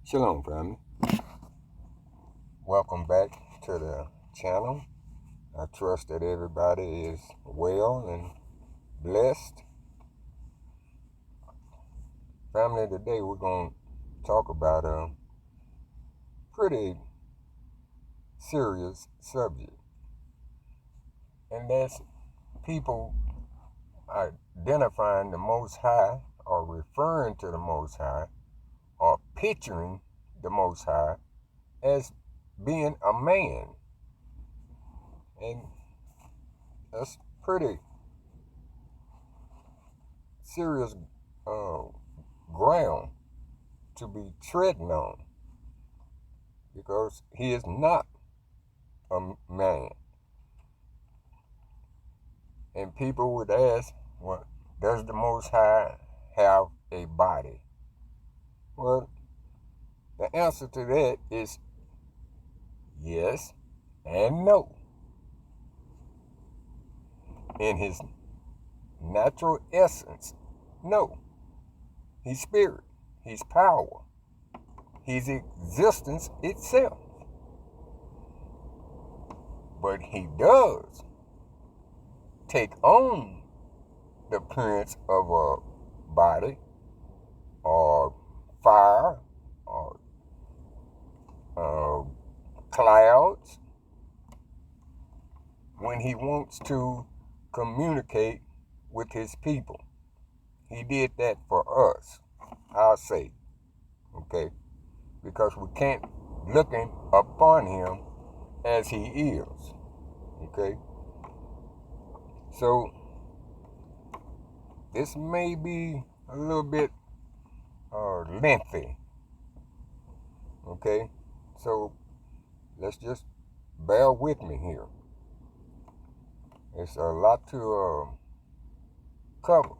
Shalom, family. Welcome back to the channel. I trust that everybody is well and blessed. Family, today we're going to talk about a pretty serious subject, and that's people identifying the Most High or referring to the Most High or picturing the Most High as being a man. And that's pretty serious ground to be treading on, because he is not a man. And people would ask, well, does the Most High have a body? Well, the answer to that is yes and no. In his natural essence, no. He's spirit, he's power, he's existence itself. But he does take on the appearance of a body or fire or clouds when he wants to communicate with his people. He did that for us, I'll say, okay? Because we can't look upon him as he is, okay? So this may be a little bit lengthy, okay? So let's just bear with me here. It's a lot to cover.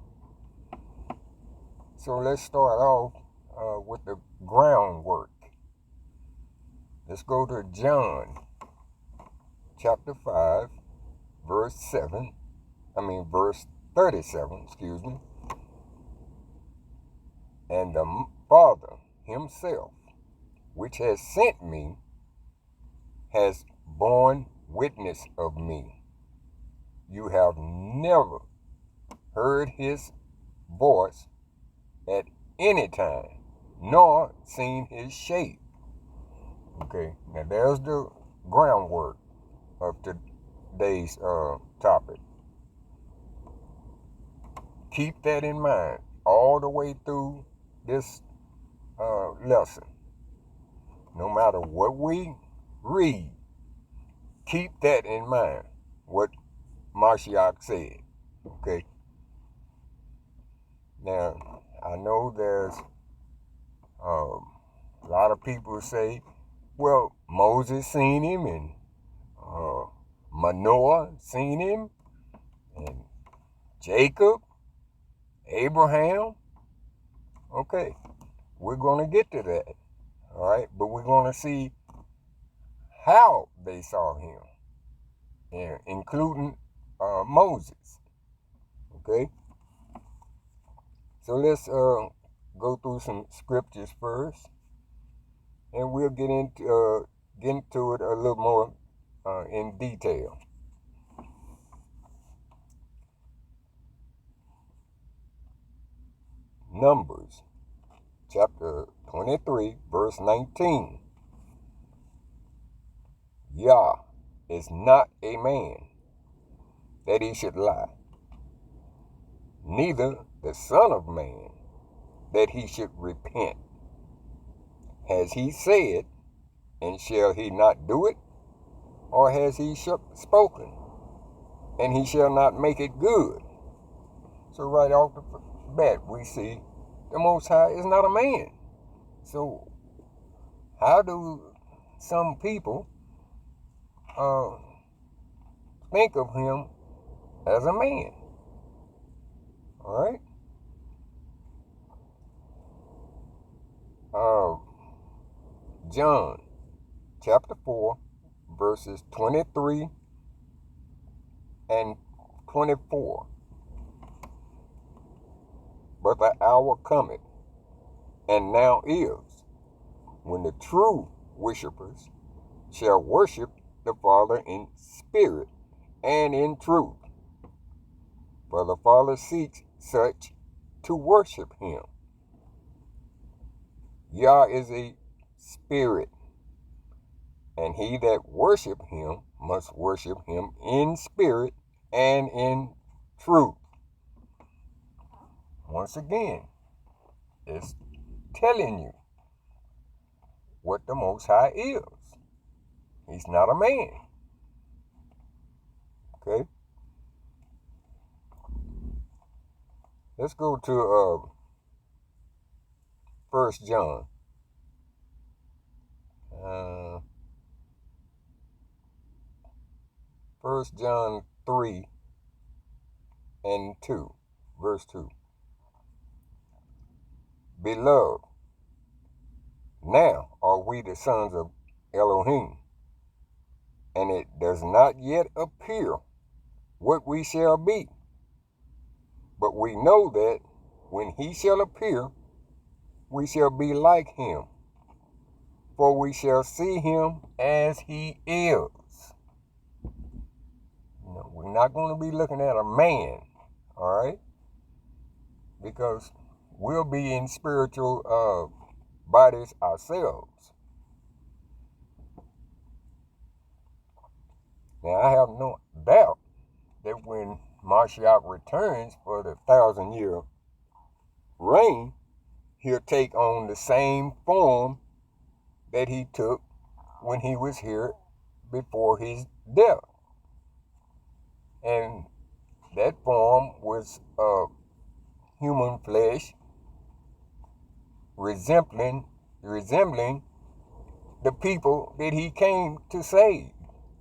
So let's start off with the groundwork. Let's go to John chapter 5, verse 37, excuse me. And the Father himself, which has sent me, has borne witness of me. You have never heard his voice at any time, nor seen his shape. Okay, now there's the groundwork of today's topic. Keep that in mind all the way through this lesson. No matter what we read, keep that in mind, what Mashiach said, okay? Now, I know there's a lot of people say, well, Moses seen him, and Manoah seen him, and Jacob, Abraham. Okay, we're going to get to that, all right? But we're going to see how they saw him, and including Moses, okay? So let's go through some scriptures first, and we'll get into it a little more in detail. Numbers chapter 23, verse 19. YAH is not a man that he should lie, neither the Son of Man that he should repent. Has he said, and shall he not do it? Or has he spoken, and he shall not make it good? So right off the bat, we see the Most High is not a man. So how do some people think of him as a man? All right. John chapter 4, verses 23 and 24. But the hour cometh, and now is, when the true worshipers shall worship the Father in spirit and in truth. For the Father seeks such to worship him. YAH is a spirit, and he that worship him must worship him in spirit and in truth. Once again, it's telling you what the Most High is. He's not a man. Okay? Let's go to 1 John. 1 John 3 and 2, verse 2. Beloved, now are we the sons of Elohim, and it does not yet appear what we shall be. But we know that when he shall appear, we shall be like him, for we shall see him as he is. No, we're not going to be looking at a man, all right? Because we'll be in spiritual bodies ourselves. Now, I have no doubt that when Mashiach returns for the 1,000-year reign, he'll take on the same form that he took when he was here before his death. And that form was human flesh, resembling the people that he came to save,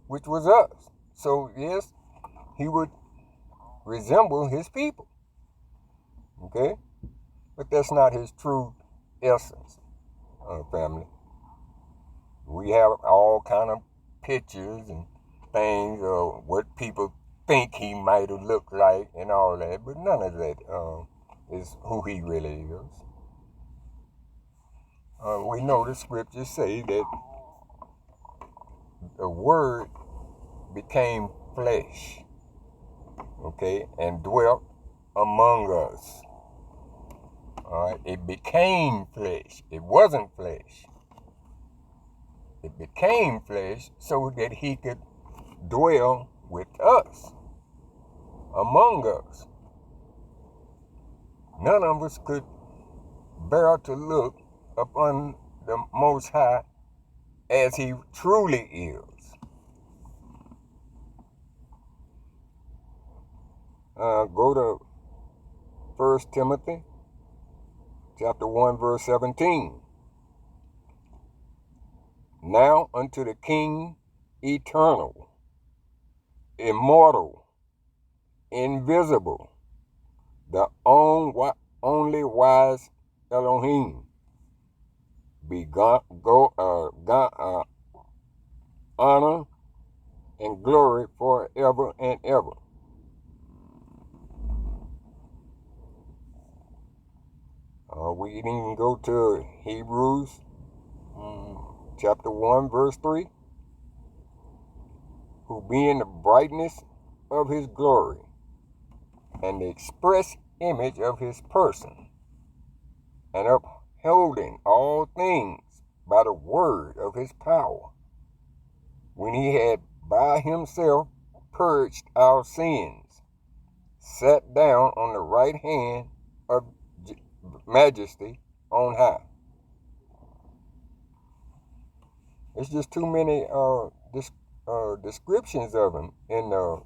which was us. So yes, he would resemble his people. Okay? But that's not his true essence, family. We have all kind of pictures and things of what people think he might have looked like and all that, but none of that is who he really is. We know the scriptures say that the Word became flesh, okay, and dwelt among us. All right, it became flesh. It wasn't flesh. It became flesh so that he could dwell with us, among us. None of us could bear to look upon the Most High as he truly is. Go to 1 Timothy chapter 1, verse 17. Now unto the King eternal, immortal, invisible, the only wise Elohim, be honor and glory forever and ever. We can even go to Hebrews chapter 1, verse 3. Who being the brightness of his glory and the express image of his person, and upholding all things by the word of his power, when he had by himself purged our sins, sat down on the right hand of majesty on high. It's just too many descriptions of him in the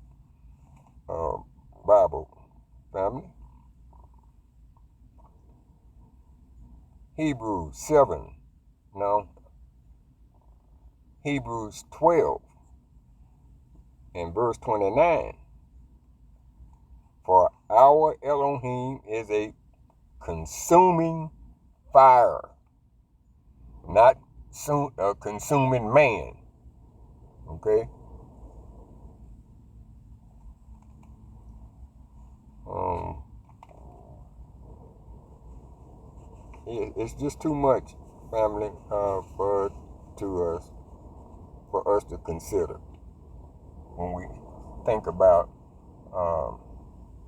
Bible, family. Hebrews 12 and verse 29. For our Elohim is a consuming fire, not a consuming man. Okay? It's just too much family, for us to consider when we think about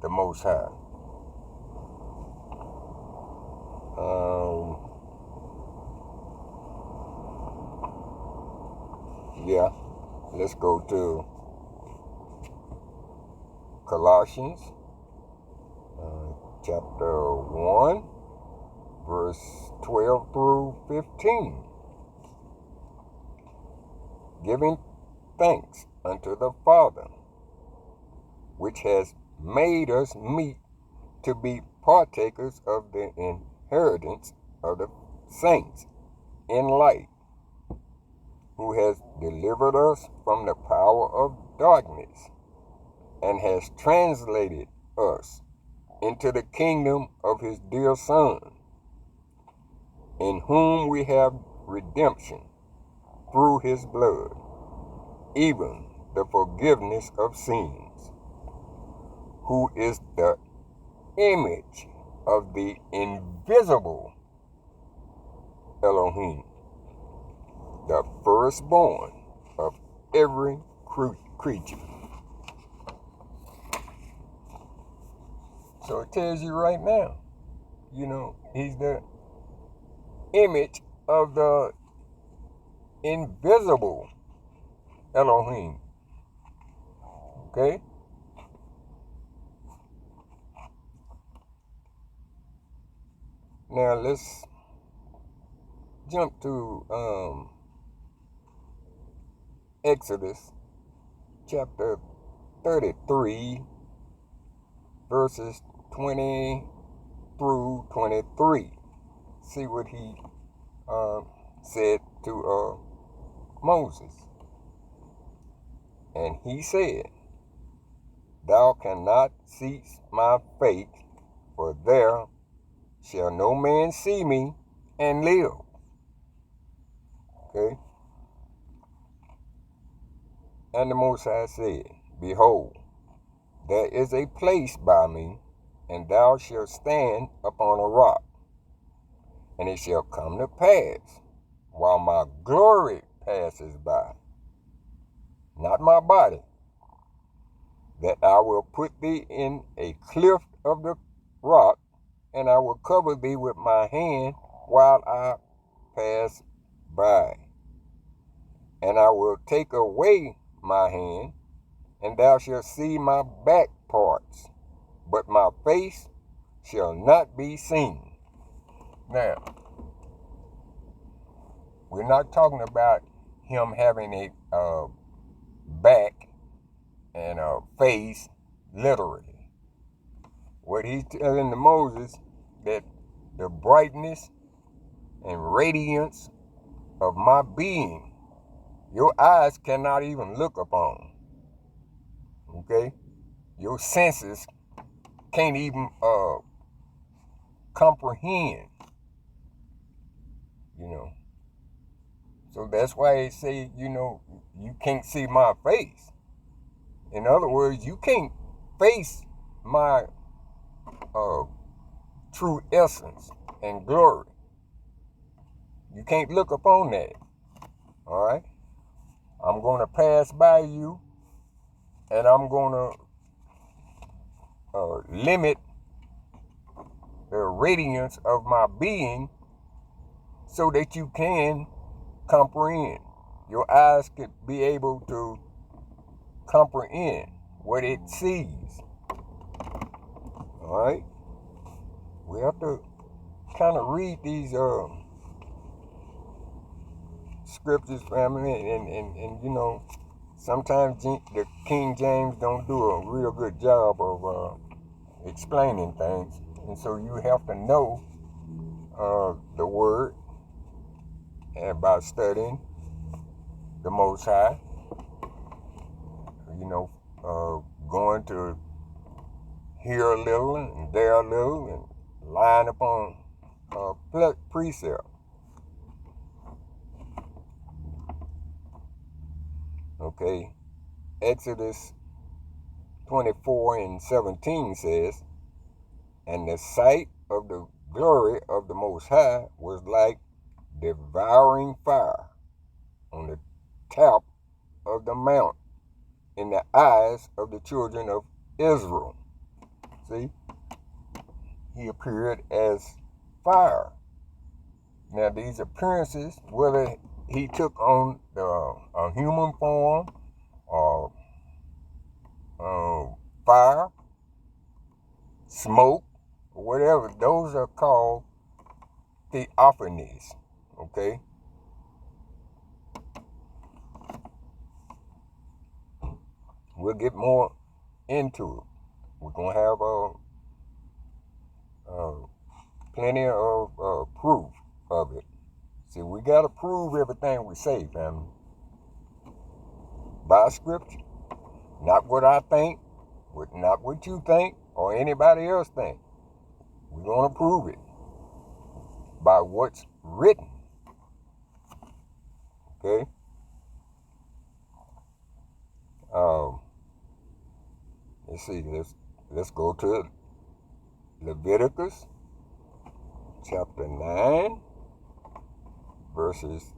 the Most High. Yeah, let's go to Colossians chapter 1, verse 12 through 15. Giving thanks unto the Father, which has made us meet to be partakers of the inheritance of the saints in light, who has delivered us from the power of darkness and has translated us into the kingdom of his dear Son, in whom we have redemption through his blood, even the forgiveness of sins, who is the image of the invisible Elohim, the firstborn of every creature. So it tells you right now, he's the image of the invisible Elohim. Okay? Now let's jump to Exodus chapter 33, verses 20 through 23. See what he said to Moses. And he said, Thou cannot see my face, for there shall no man see me and live. Okay? And the Most High said, Behold, there is a place by me, and thou shalt stand upon a rock. And it shall come to pass, while my glory passes by, not my body, that I will put thee in a cleft of the rock, and I will cover thee with my hand while I pass by. And I will take away my hand, and thou shalt see my back parts, but my face shall not be seen. Now, we're not talking about him having a back and a face literally. What he's telling to Moses, that the brightness and radiance of my being, your eyes cannot even look upon. Okay? Your senses can't even comprehend. So that's why they say, you can't see my face. In other words, you can't face my true essence and glory. You can't look upon that. All right? I'm going to pass by you, and I'm going to limit the radiance of my being so that you can comprehend. Your eyes could be able to comprehend what it sees. All right? We have to kind of read these scriptures, family, and sometimes the King James don't do a real good job of explaining things, and so you have to know the word, and by studying the Most High, going to here a little and there a little, and line upon precept. Okay, Exodus 24 and 17 says, And the sight of the glory of the Most High was like devouring fire on the top of the mount in the eyes of the children of Israel. See? He appeared as fire. Now, these appearances, whether he took on a human form or fire, smoke, or whatever, those are called theophanies. Okay? We'll get more into it. We're going to have plenty of proof of it. See, we got to prove everything we say, family. By scripture. Not what I think, not what you think, or anybody else think. We're going to prove it by what's written. Okay? Let's see. Let's go to Leviticus chapter 9, verses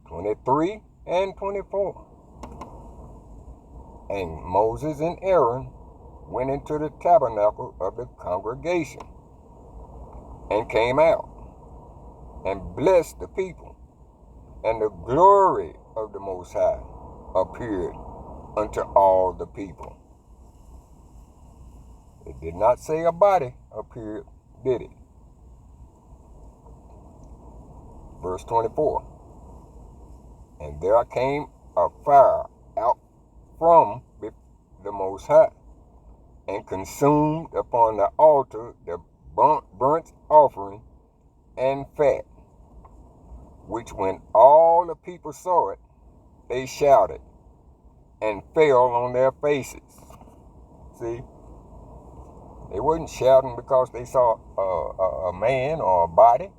23 and 24. And Moses and Aaron went into the tabernacle of the congregation and came out and blessed the people. And the glory of the Most High appeared unto all the people. It did not say a body appeared, did it? Verse 24. And there came a fire out from the Most High, and consumed upon the altar the burnt offering and fat, which when all the people saw it, they shouted and fell on their faces. See? They wasn't shouting because they saw a man or a body,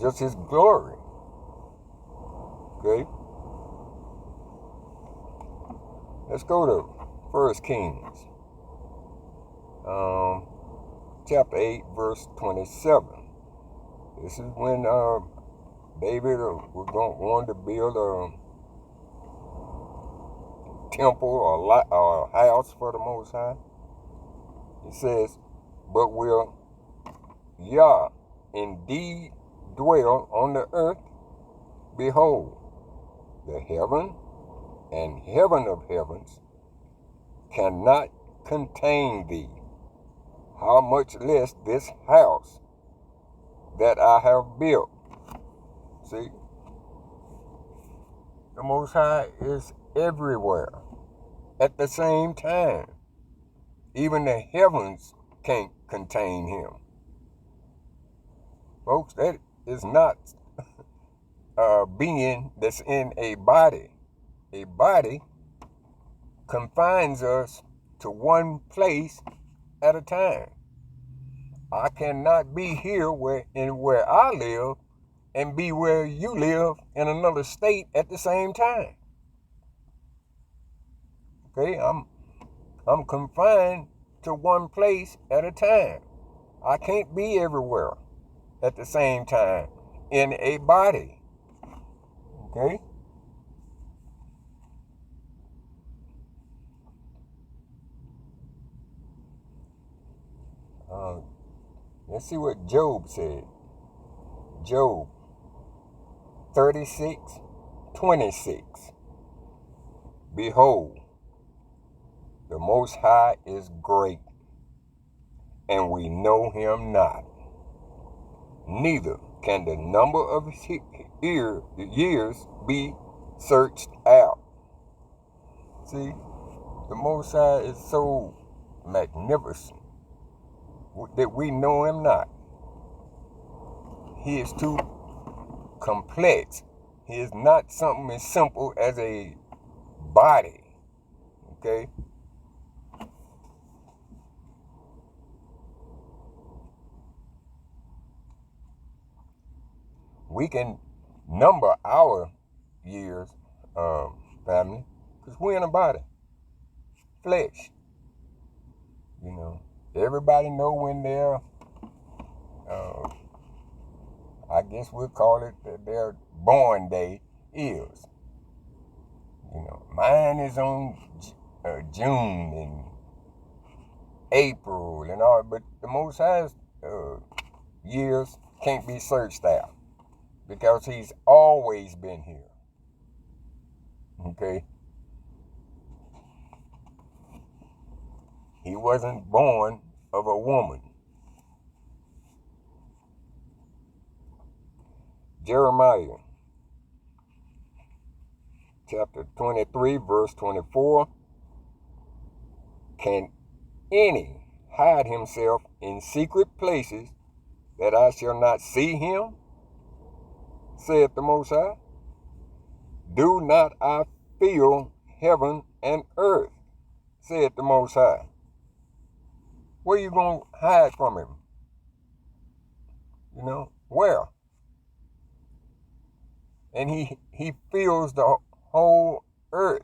just his glory. Okay? Let's go to 1 Kings, chapter 8, verse 27. This is when David wanted to build a temple or a house for the Most High. It says, but will YAH indeed dwell on the earth? Behold, the heaven and heaven of heavens cannot contain thee. How much less this house that I have built? See, the Most High is everywhere at the same time. Even the heavens can't contain him. Folks, that is not a being that's in a body. A body confines us to one place at a time. I cannot be here where I live and be where you live in another state at the same time. Okay, I'm confined to one place at a time. I can't be everywhere at the same time in a body. Okay? Let's see what Job said. Job 36:26. Behold, the Most High is great, and we know him not. Neither can the number of his years be searched out. See, the Most High is so magnificent that we know him not. He is too complex. He is not something as simple as a body. Okay? We can number our years, family, because we're in a body. Flesh. You know, everybody know when their I guess we'll call it their born day is. Mine is on June and April and all, but the Most High's years can't be searched out because he's always been here. Okay? He wasn't born of a woman. Jeremiah chapter 23, verse 24. Can any hide himself in secret places that I shall not see him? Saith the Most High. Do not I fill heaven and earth? Saith the Most High. Where you going to hide from him? Where? And he fills the whole earth.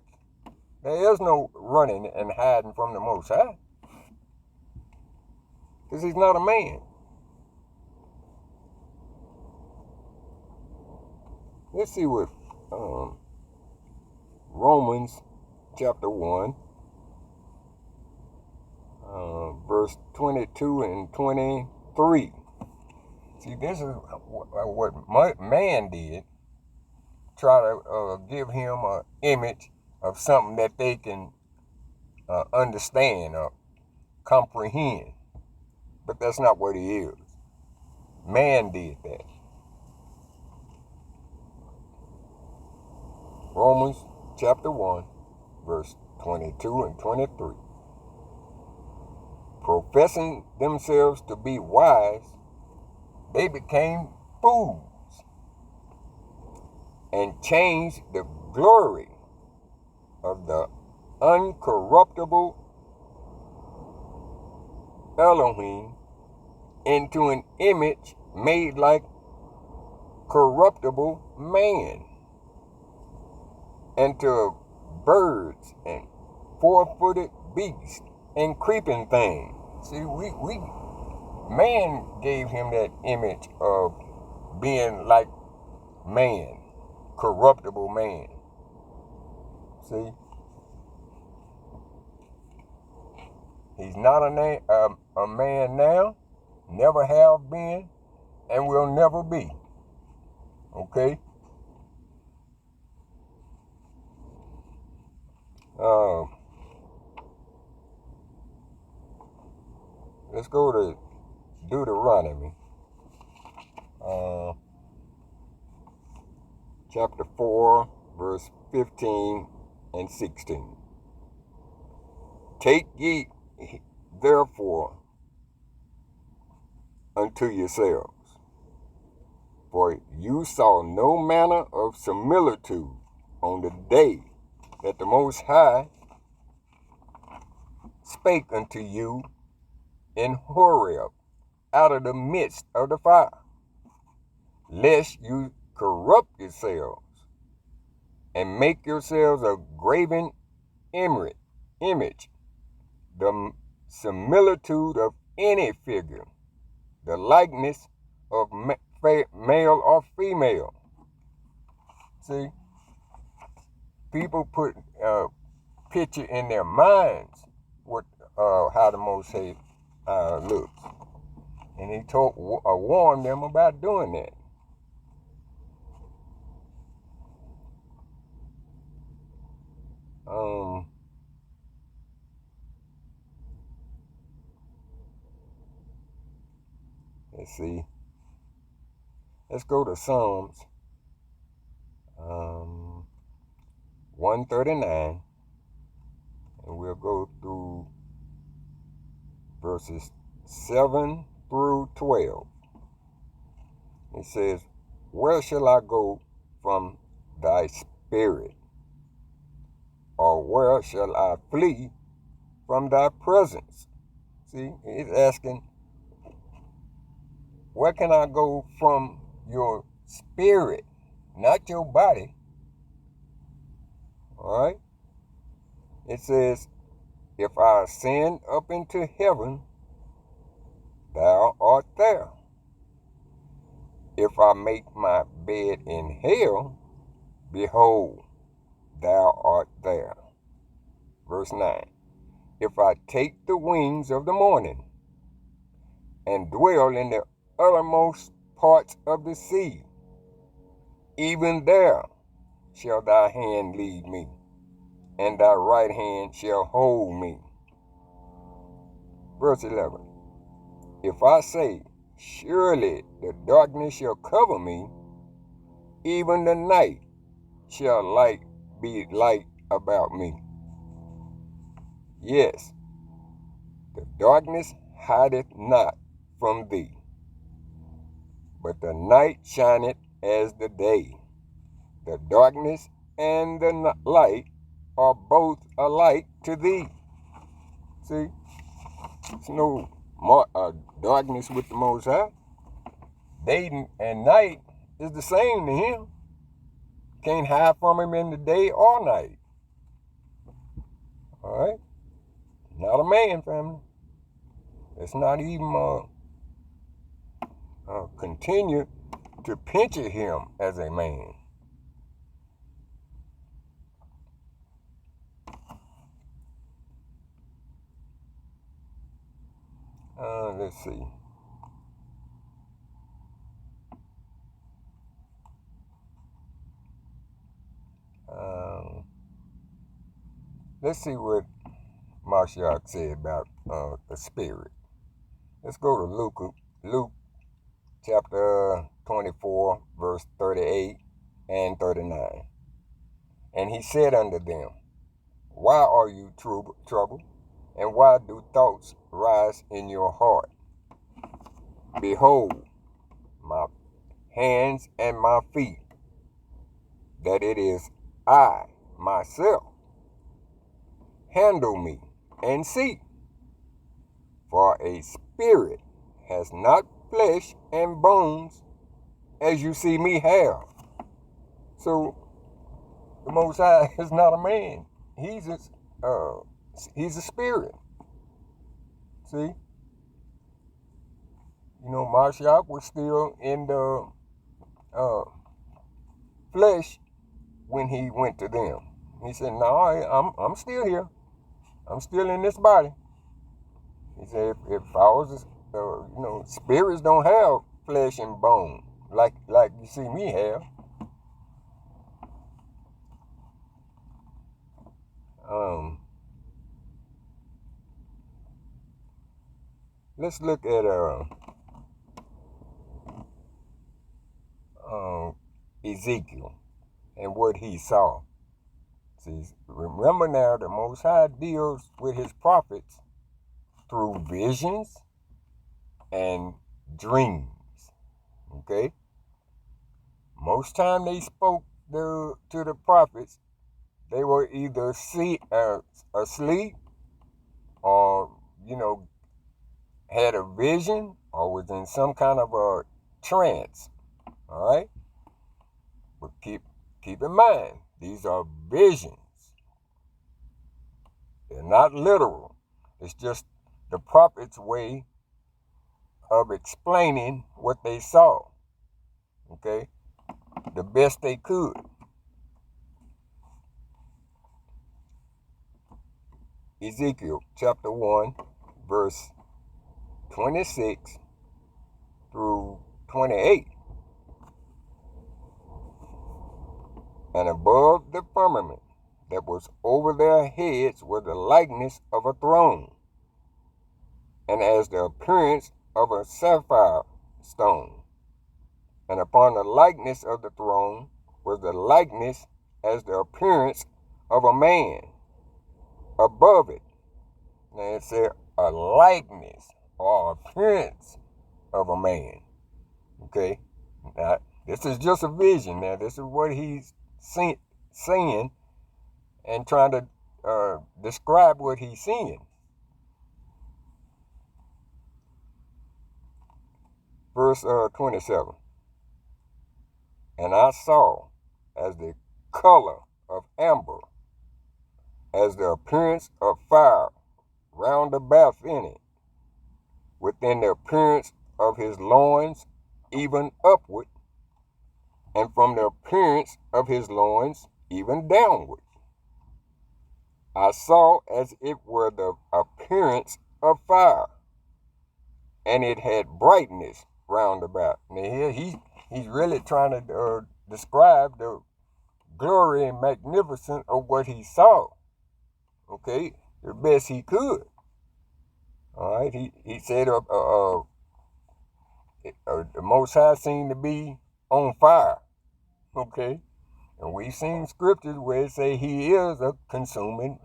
There is no running and hiding from the Most High. Because he's not a man. Let's see what Romans chapter 1, verse 22 and 23. See, this is what man did. Try to give him an image of something that they can understand or comprehend. But that's not what he is. Man did that. Romans chapter 1, verse 22 and 23. Professing themselves to be wise, they became fools and changed the glory of the uncorruptible Elohim into an image made like corruptible man, and to birds and four-footed beasts and creeping things. See, man gave him that image of being like man, corruptible man. See? He's not a man now, never have been, and will never be. Okay? Let's go to Deuteronomy, chapter 4, verse 15 and 16. Take ye therefore unto yourselves, for you saw no manner of similitude on the day that the Most High spake unto you in Horeb out of the midst of the fire, lest you corrupt yourselves and make yourselves a graven image, the similitude of any figure, the likeness of male or female. See, people put picture in their minds what how the Most High looks, and he warned them about doing that. Let's see. Let's go to Psalms 139, and we'll go through verses 7 through 12. It says, where shall I go from thy spirit? Or where shall I flee from thy presence? See, he's asking, where can I go from your spirit, not your body? All right? It says, if I ascend up into heaven, thou art there. If I make my bed in hell, behold, thou art there. Verse 9. If I take the wings of the morning and dwell in the uttermost parts of the sea, even there shall thy hand lead me, and thy right hand shall hold me. Verse 11. If I say, surely the darkness shall cover me, even the night shall be light about me. Yes, the darkness hideth not from thee, but the night shineth as the day. The darkness and the light are both alike to thee. See, it's no darkness with the Most High. Day and night is the same to him. Can't hide from him in the day or night. All right? Not a man, family. Let's not even continue to picture him as a man. Let's see. Let's see what Mashiach said about the spirit. Let's go to Luke chapter 24, verse 38 and 39. And he said unto them, why are you troubled? And why do thoughts rise in your heart? Behold, my hands and my feet, that it is I myself. Handle me and see. For a spirit has not flesh and bones, as you see me have. So the Most High is not a man. He's a spirit. See? You know, Mashiach was still in the flesh when he went to them. He said, no, I'm still here. I'm still in this body. He said, if I was, spirits don't have flesh and bone like you see me have. Let's look at Ezekiel and what he saw. See, remember now, the Most High deals with his prophets through visions and dreams. Okay? Most time they spoke to the prophets, they were either asleep or, had a vision or was in some kind of a trance. All right? But keep in mind, these are visions. They're not literal. It's just the prophet's way of explaining what they saw. Okay? The best they could. Ezekiel chapter 1, verse 26 through 28. And above the firmament that was over their heads was the likeness of a throne, and as the appearance of a sapphire stone. And upon the likeness of the throne was the likeness as the appearance of a man. Above it, now it said a likeness or appearance of a man. Okay? Now, this is just a vision. Now, this is what he's saying and trying to describe what he's seeing. Verse 27. And I saw as the color of amber, as the appearance of fire round about in it, within the appearance of his loins even upward, and from the appearance of his loins even downward. I saw as it were the appearance of fire, and it had brightness round about. Now here he's really trying to describe the glory and magnificence of what he saw. Okay, the best he could. All right, he said the Most High seemed to be on fire. Okay, and we've seen scriptures where it say he is a consuming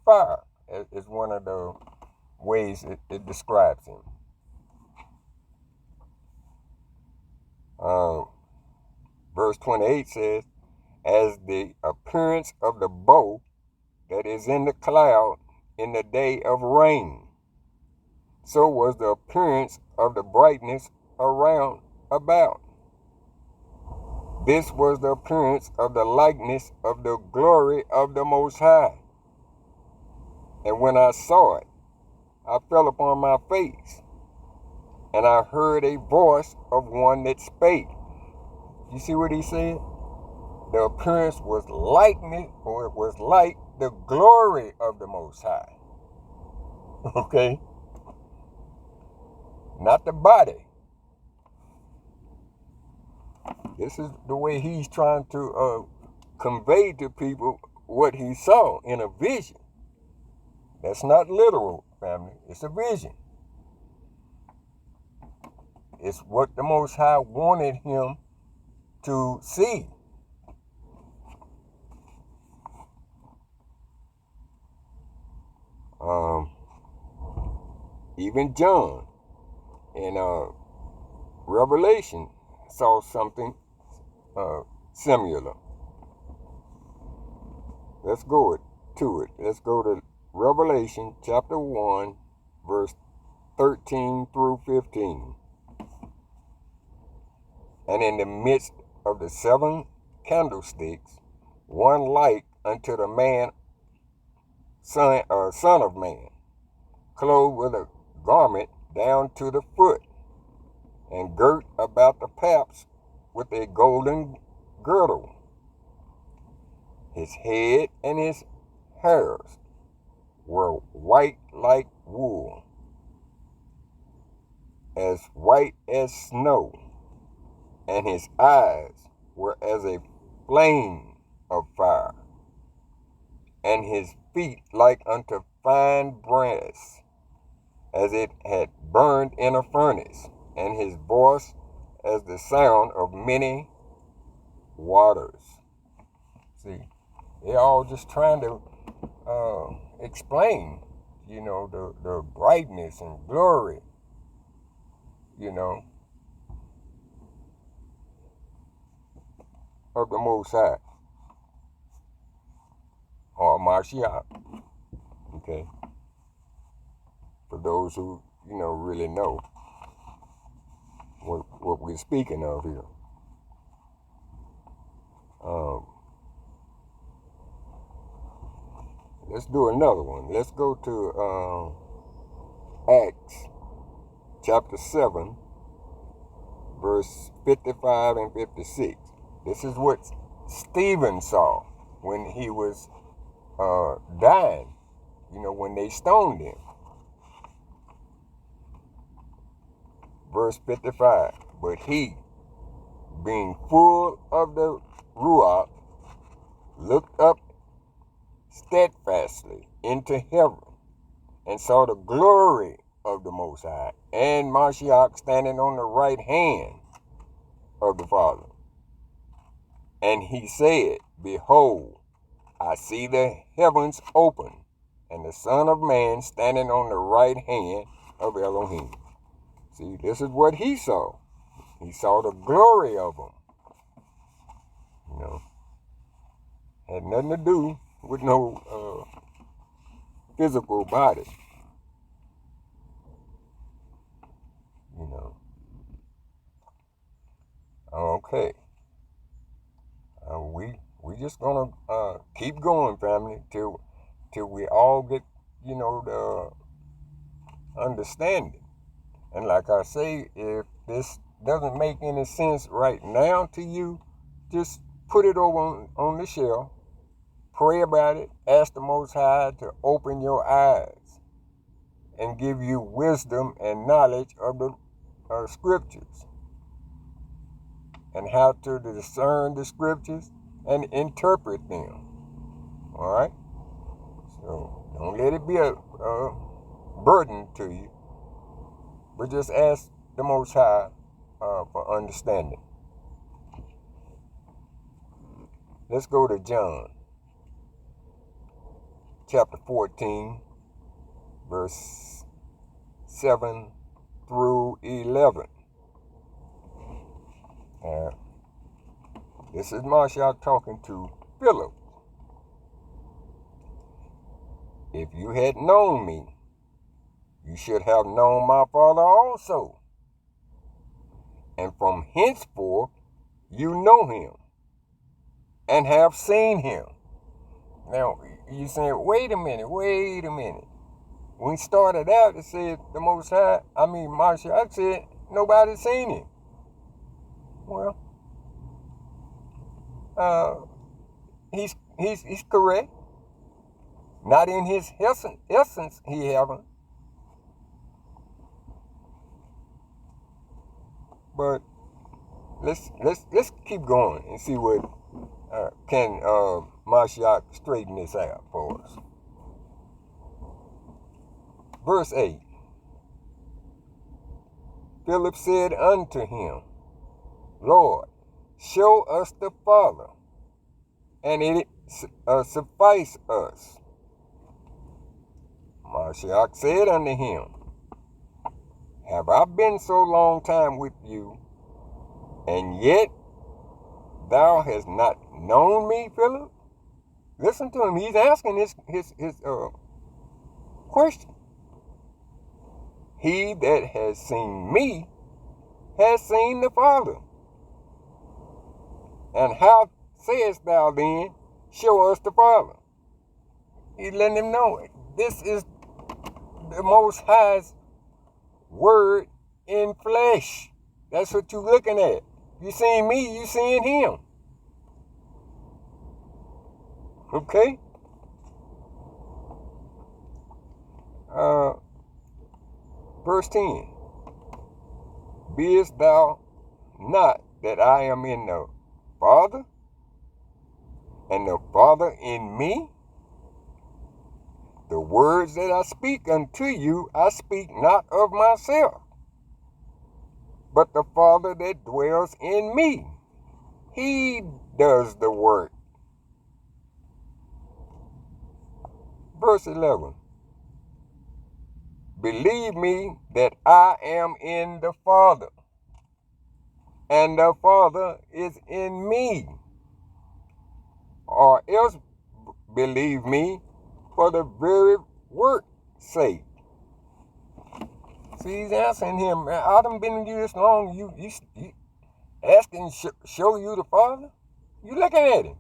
fire. Is one of the ways it describes him. Verse 28 says, as the appearance of the bow that is in the cloud in the day of rain, so was the appearance of the brightness around about. This was the appearance of the likeness of the glory of the Most High. And when I saw it, I fell upon my face, and I heard a voice of one that spake. You see what he said? The appearance was likeness, or it was like the glory of the Most High. Okay? Not the body. This is the way he's trying to convey to people what he saw in a vision. That's not literal, family. It's a vision. It's what the Most High wanted him to see. Even John in Revelation saw something similar. Let's go to it. Let's go to Revelation chapter 1, verse 13 through 15. And in the midst of the 7 candlesticks, one like unto the man, son of man, clothed with a garment down to the foot, and girt about the paps with a golden girdle. His head and his hairs were white like wool, as white as snow, and his eyes were as a flame of fire, and his feet like unto fine brass, as it had burned in a furnace, and his voice as the sound of many waters. See, they're all just trying to explain, the brightness and glory, of the Most High, or Mashiach. Okay, for those who really know what we're speaking of here. Let's do another one. Let's go to Acts chapter 7, verse 55 and 56. This is what Stephen saw when he was dying, when they stoned him. Verse 55, but he, being full of the Ruach, looked up steadfastly into heaven, and saw the glory of the Most High, and Mashiach standing on the right hand of the Father. And he said, behold, I see the heavens open, and the Son of Man standing on the right hand of Elohim. See, this is what he saw. He saw the glory of him. Had nothing to do with no physical body. Okay. We just gonna keep going, family, till we all get the understanding. And like I say, if this doesn't make any sense right now to you, just put it over on the shelf. Pray about it. Ask the Most High to open your eyes and give you wisdom and knowledge of the scriptures and how to discern the scriptures and interpret them. All right? So don't let it be a burden to you, but just ask the Most High for understanding. Let's go to John chapter 14, verse 7 through 11. This is Marshall talking to Philip. If you had known me, you should have known my Father also. And from henceforth you know him and have seen him. Now, you saying, wait a minute. When we started out, it said the Most High, Marshall said, nobody's seen him. Well, he's correct. Not in his essence he haven't. But let's keep going and see what can Mashiach straighten this out for us. Verse 8. Philip said unto him, Lord, show us the Father, and it suffice us. Mashiach said unto him, have I been so long time with you, and yet thou hast not known me, Philip? Listen to him. He's asking his question. He that has seen me has seen the Father. And how sayest thou then, show us the Father? He's letting him know it. This is the Most High's word in flesh. That's what you're looking at. You seeing me, you seeing him. Okay? Verse 10. Beest thou not that I am in the Father, and the Father in me? The words that I speak unto you, I speak not of myself, but the Father that dwells in me, he does the work. Verse 11. Believe me that I am in the Father, and the Father is in me. Or else believe me for the very work's sake. See, he's answering him, man, I done been with you this long, you asking show you the Father? You looking at him.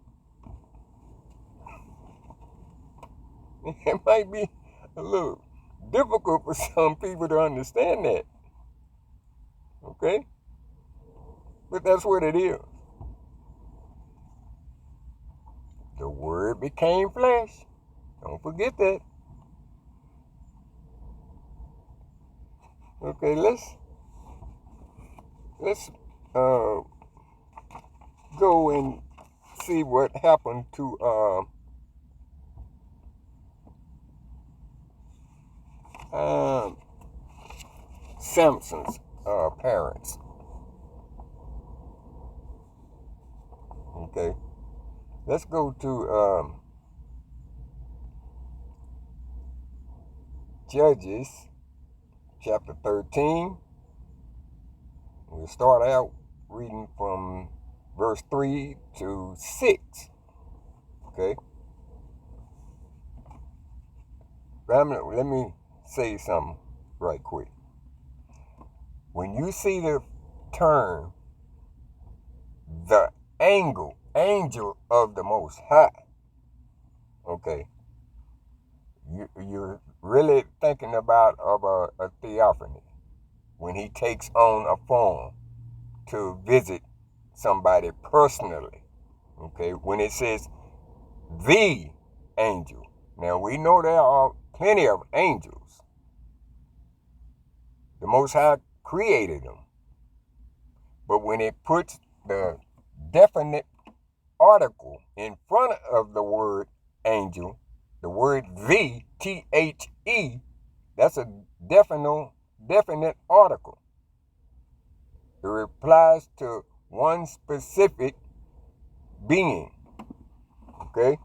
It might be a little difficult for some people to understand that. Okay? But that's what it is. The Word became flesh. Don't forget that. Okay, let's go and see what happened to Samson's parents. Okay, let's go to Judges chapter 13. We'll start out reading from verse 3 to 6. Okay. Let me say something right quick. When you see the term, the angel of the Most High, okay, you're really thinking about a theophany, when he takes on a form. to visit somebody personally. Okay, when it says the angel. Now we know there are plenty of angels. The Most High created them. But when it puts the definite article in front of the word angel, the word the, T-H-E, that's a definite article. It replies to one specific being. Okay?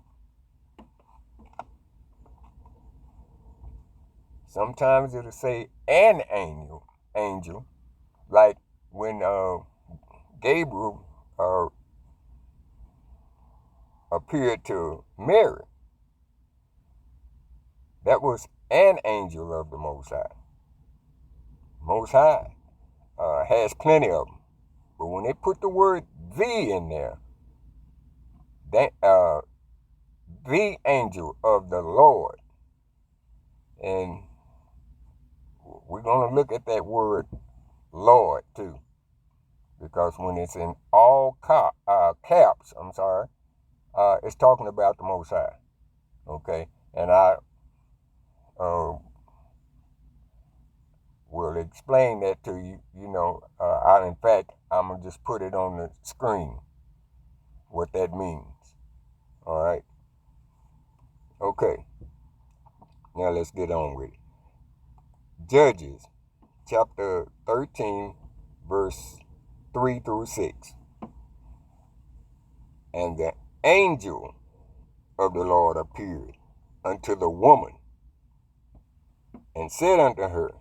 Sometimes it'll say an angel, like when Gabriel appeared to Mary. That was an angel of the Most High. Most High has plenty of them. But when they put the word the in there, that, the angel of the Lord, and we're going to look at that word Lord too, because when it's in all caps, it's talking about the Most High. Okay, and I will explain that to you. In fact, I'm gonna just put it on the screen what that means. All right. Okay. Now let's get on with it. Judges, chapter 13, verse 3 through 6. And the angel of the Lord appeared unto the woman and said unto her,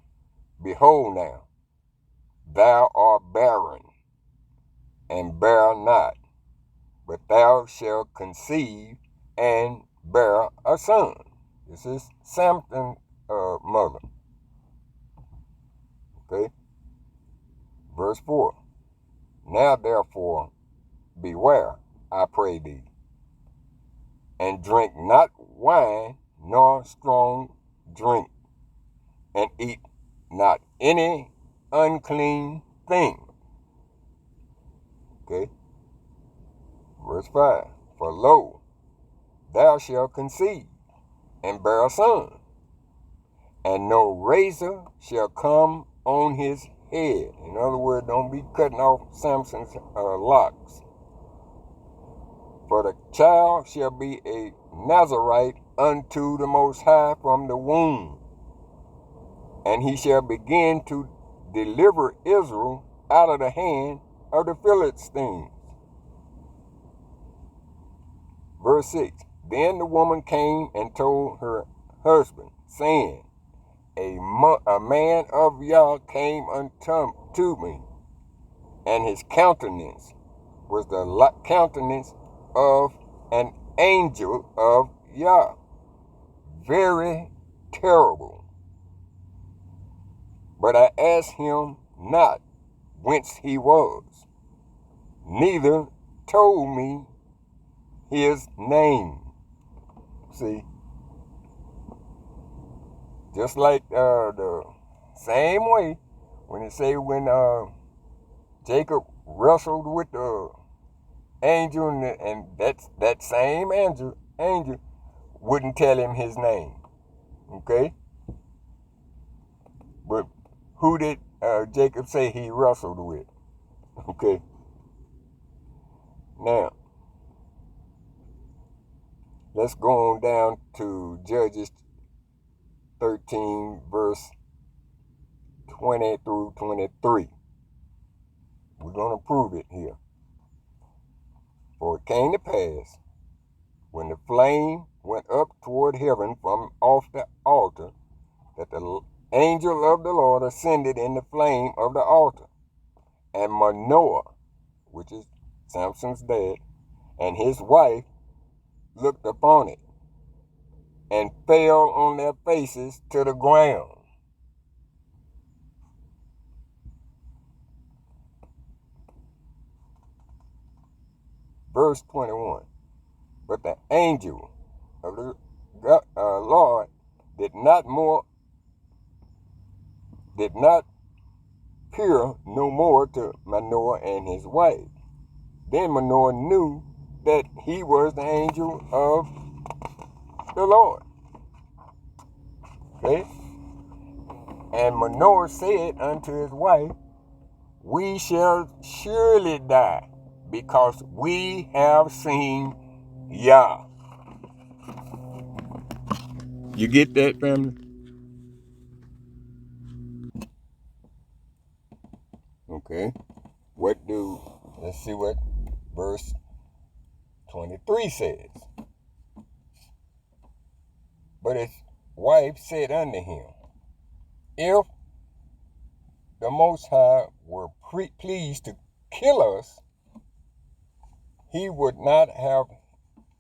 Behold now, thou art barren, and bear not, but thou shalt conceive and bear a son. This is Samson's mother. Okay? Verse 4. Now therefore, beware, I pray thee, and drink not wine nor strong drink, and eat not any unclean thing. Okay? Verse 5. For lo, thou shalt conceive and bear a son, and no razor shall come on his head. In other words, don't be cutting off Samson's locks. For the child shall be a Nazarite unto the Most High from the womb, and he shall begin to deliver Israel out of the hand of the Philistines. Verse 6. Then the woman came and told her husband, saying, A man of YAH came unto me, and his countenance was the countenance of an angel of YAH, very terrible. But I asked him not whence he was, neither told me his name. See, just like the same way when it say when Jacob wrestled with the angel, and that same angel wouldn't tell him his name. Okay, but who did Jacob say he wrestled with? Okay, now let's go on down to Judges 13, verse 20 through 23. We're going to prove it here. For it came to pass, when the flame went up toward heaven from off the altar, that the angel of the Lord ascended in the flame of the altar. And Manoah, which is Samson's dad, and his wife looked upon it, and fell on their faces to the ground. Verse 21. But the angel of the Lord did not appear no more to Manoah and his wife. Then Manoah knew that he was the angel of the Lord. Okay? And Manoah said unto his wife, we shall surely die, because we have seen YAH. You get that, family? Okay. Let's see what verse 23 says. But his wife said unto him, if the Most High were pleased to kill us, he would not have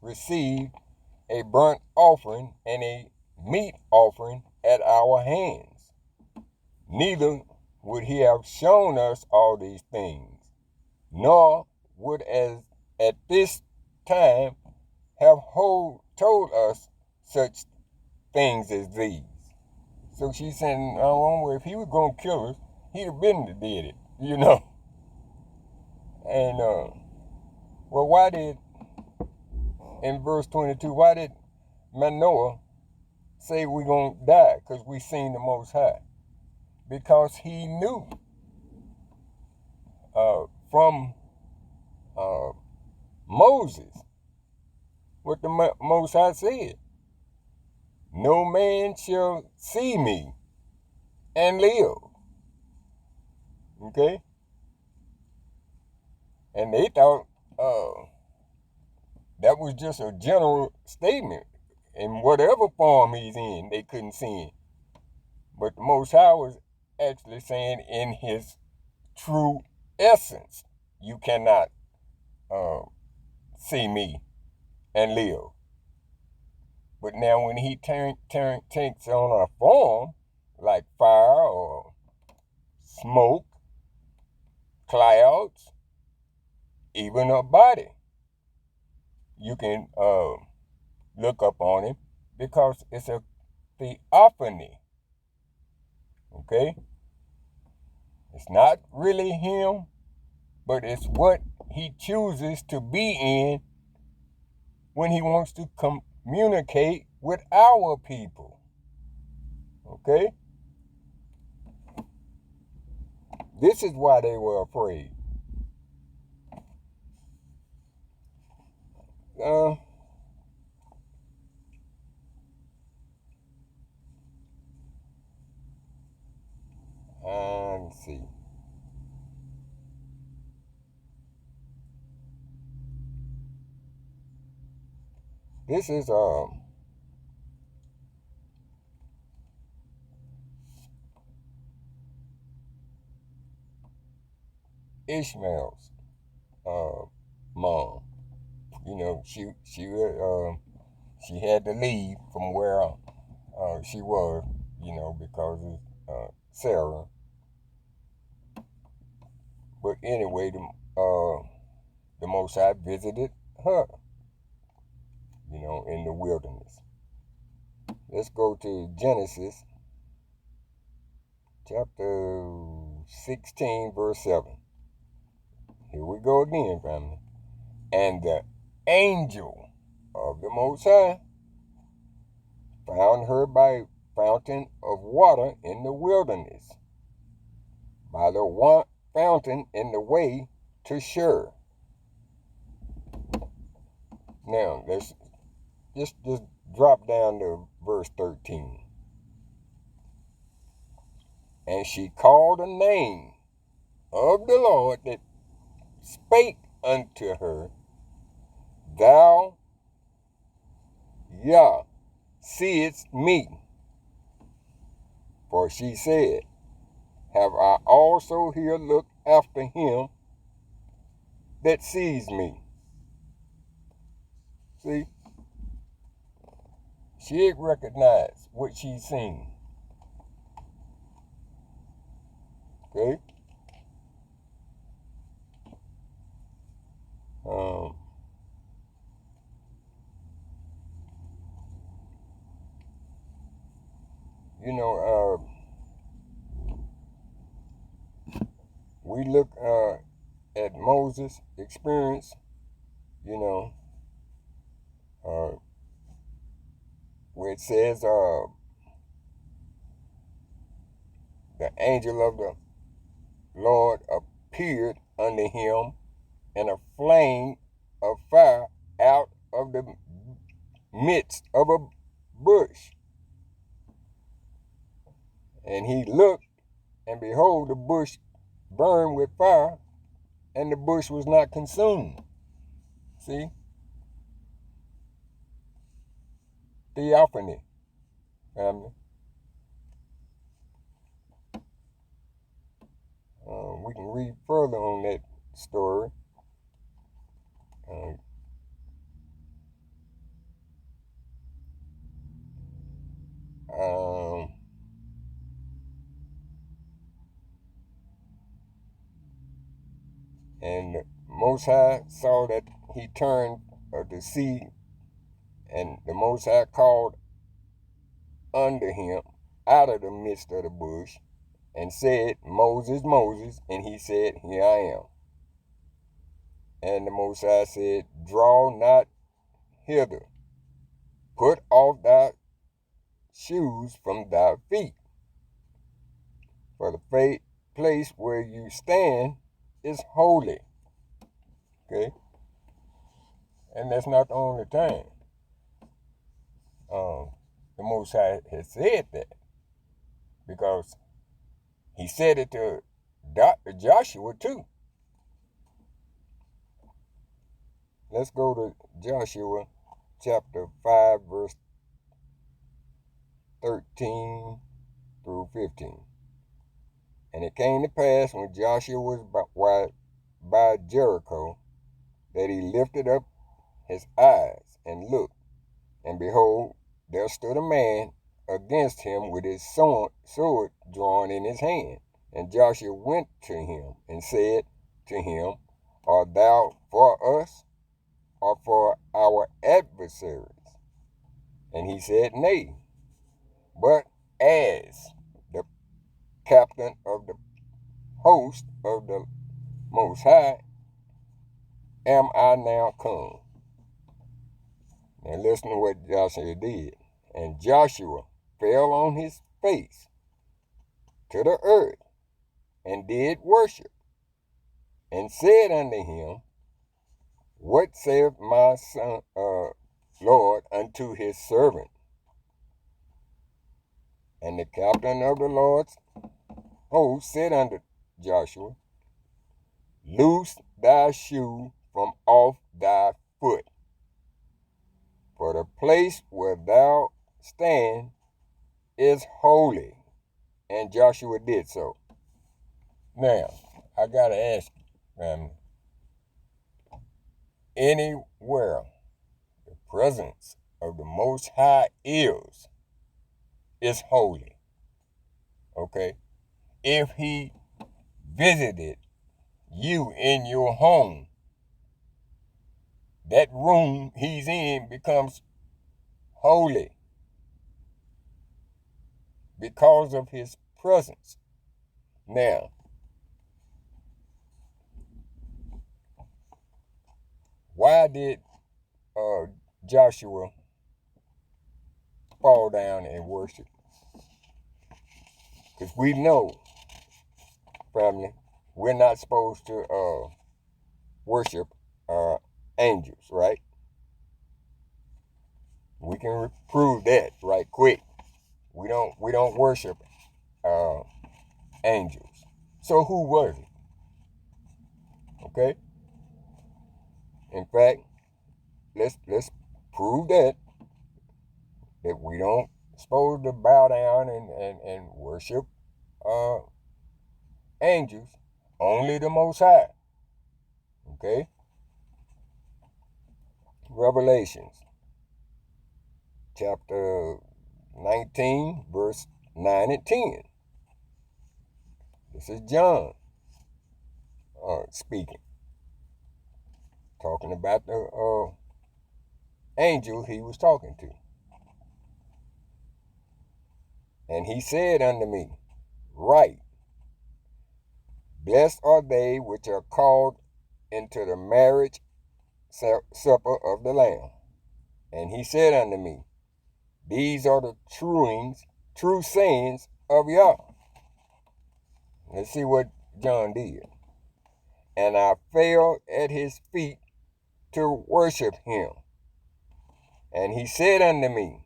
received a burnt offering and a meat offering at our hands. Neither would he have shown us all these things, nor would as at this time have told us such things as these. So she said, well, if he was going to kill us, he'd have been did it, And, well, in verse 22, why did Manoah say we're going to die? Because we seen the Most High. Because he knew from Moses what the Most High said. No man shall see me and live. Okay? And they thought that was just a general statement. In whatever form he's in, they couldn't see him. But the Most High was actually saying in his true essence, you cannot see me and live. But now when he takes on a form like fire or smoke, clouds, even a body, you can look up on him because it's a theophany. Okay? It's not really him, but it's what he chooses to be in when he wants to communicate with our people. Okay? This is why they were afraid. Let's see. This is Ishmael's mom. She had to leave from where she was, because of Sarah. But anyway, the Most High visited her, in the wilderness. Let's go to Genesis chapter 16, verse 7. Here we go again, family. And the angel of the Most High found her by a fountain of water in the wilderness, by the fountain in the way to Shur. Now, let's just drop down to verse 13. And she called the name of the Lord that spake unto her, Thou, YAH, seest me. For she said, Have I also here looked after him that sees me? See, she recognized what she's seen. Okay? we look at Moses' experience, you know, where it says the angel of the Lord appeared unto him in a flame of fire out of the midst of a bush. And he looked, and behold, the bush burned with fire, and the bush was not consumed. See? Theophany, family. We can read further on that story. And the Most High saw that he turned the sea, and the Most High called unto him out of the midst of the bush, and said, Moses, Moses, and he said, Here I am. And the Most High said, Draw not hither, put off thy shoes from thy feet, for the place where you stand is holy. Okay? And that's not the only time the Most High has said that, because he said it to Joshua too. Let's go to Joshua chapter 5, verse 13 through 15. And it came to pass when Joshua was by Jericho, that he lifted up his eyes and looked, and behold, there stood a man against him with his sword drawn in his hand. And Joshua went to him and said to him, Art thou for us, or for our adversaries? And he said, Nay, but as the captain of the host of the Most High am I now come. Now listen to what Joshua did. And Joshua fell on his face to the earth, and did worship, and said unto him, What saith my son, Lord unto his servant? And the captain of the Lord's host said unto Joshua, Loose thy shoe from off thy foot, for the place where thou stand is holy. And Joshua did so. Now, I gotta ask you, family, anywhere the presence of the Most High is holy. Okay? If he visited you in your home, that room he's in becomes holy because of his presence. Now, why did Joshua fall down and worship? Because we know, family, we're not supposed to worship angels, right? We can prove that right quick. We don't worship angels. So who was it? Okay? In fact, let's prove that we don't supposed to bow down and worship angels, only the Most High. Okay? Revelations chapter 19, verse 9 and 10. This is John speaking, talking about the angel he was talking to. And he said unto me, Write, Blessed are they which are called into the marriage supper of the Lamb. And he said unto me, these are the true sayings of YAH. Let's see what John did. And I fell at his feet to worship him. And he said unto me,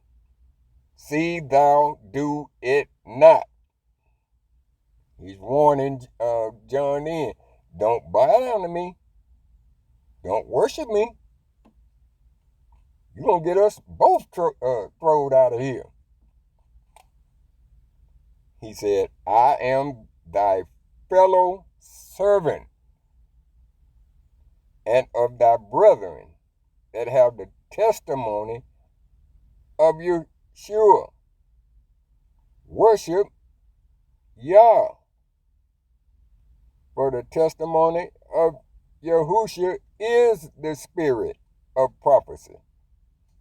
see thou do it not. He's warning John in. Don't bow down to me. Don't worship me. You're going to get us both thrown out of here. He said, I am thy fellow servant and of thy brethren that have the testimony of Yeshua. Worship YAH. For the testimony of Yahushua is the spirit of prophecy.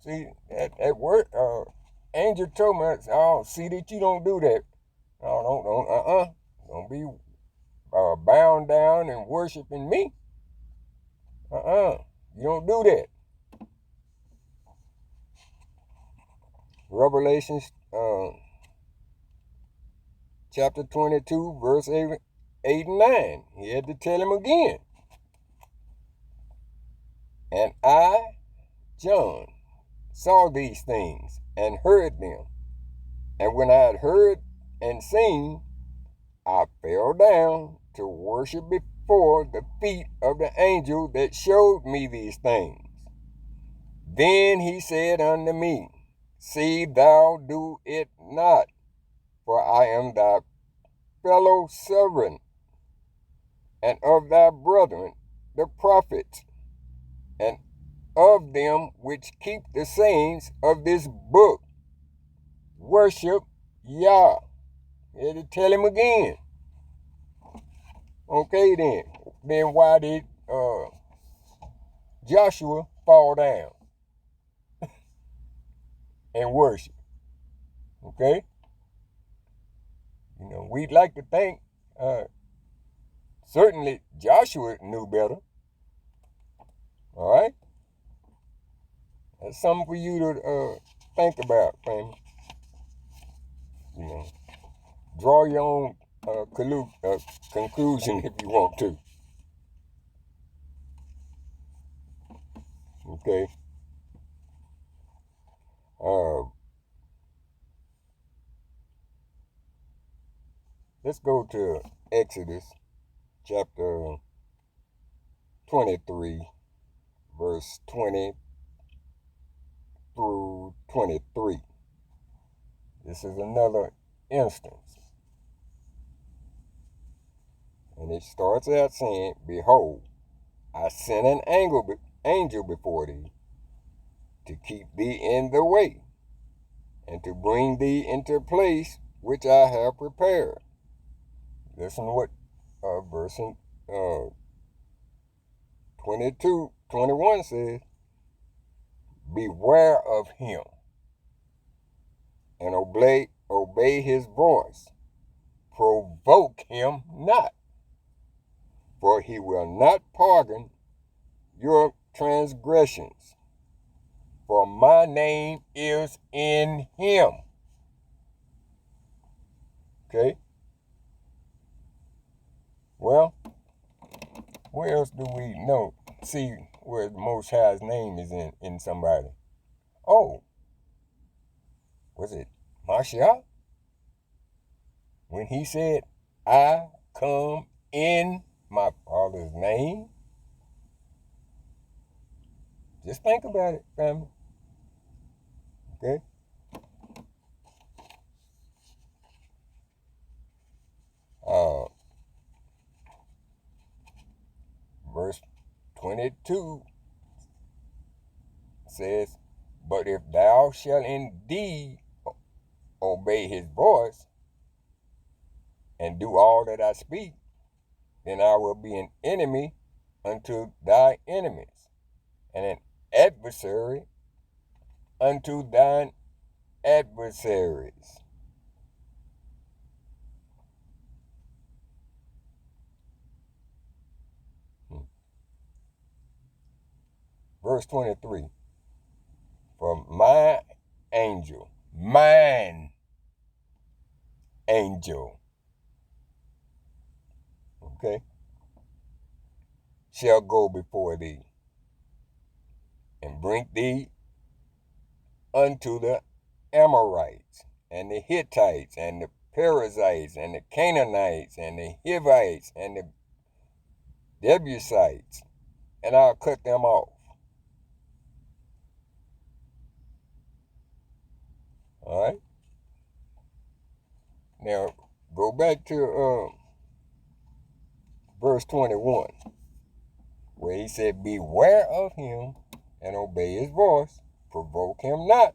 See, at work, angel told me, oh, see that you don't do that. No, don't be bound down and worshiping me. You don't do that. Revelations chapter 22, verse 8 and 9. He had to tell him again. And I, John, saw these things and heard them. And when I had heard and seen, I fell down to worship before the feet of the angel that showed me these things. Then he said unto me, see thou do it not, for I am thy fellow servant, and of thy brethren the prophets, and of them which keep the sayings of this book. Worship YAH. He had to tell him again. Okay then. Then why did Joshua fall down and worship? Okay? You know, we'd like to think certainly Joshua knew better. All right? That's something for you to think about, family. You know, draw your own conclusion if you want to. Okay? Let's go to Exodus chapter 23, verse 20 through 23. This is another instance. And it starts out saying, behold, I sent an angel before thee to keep thee in the way and to bring thee into a place which I have prepared. Listen to what verse 21 says. Beware of him and obey his voice. Provoke him not, for he will not pardon your transgressions, for my name is in him. Okay? Well, where else do we see where the Most High's name is in somebody? Oh, was it Mashiach? When he said, I come in my Father's name? Just think about it, family. Okay? Verse 22 says, but if thou shalt indeed obey his voice and do all that I speak, then I will be an enemy unto thy enemies, and an adversary unto thine adversaries. Verse 23. For mine angel, okay, shall go before thee, and bring thee unto the Amorites, and the Hittites, and the Perizzites, and the Canaanites, and the Hivites, and the Jebusites, and I'll cut them off. All right. Now go back to verse 21, where he said, beware of him and obey his voice. Provoke him not,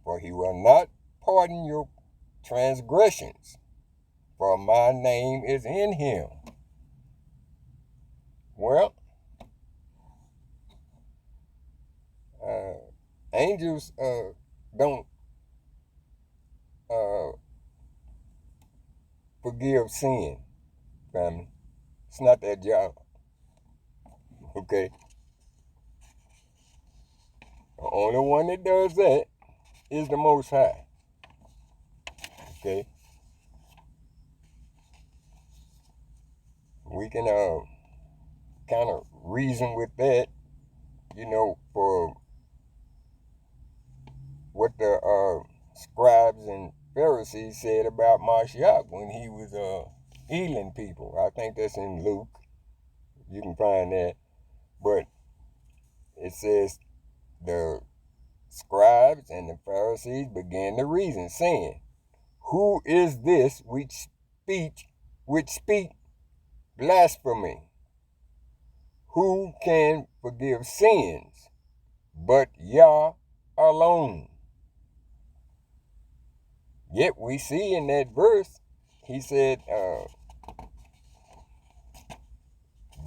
for he will not pardon your transgressions, for my name is in him. Well, angels don't forgive sin, family. It's not their job. Okay? The only one that does that is the Most High. Okay? We can kind of reason with that, for what the scribes and Pharisees said about Mashiach when he was healing people. I think that's in Luke. You can find that. But it says the scribes and the Pharisees began to reason, saying, who is this which speak blasphemy? Who can forgive sins but YAH alone? Yet we see in that verse, he said,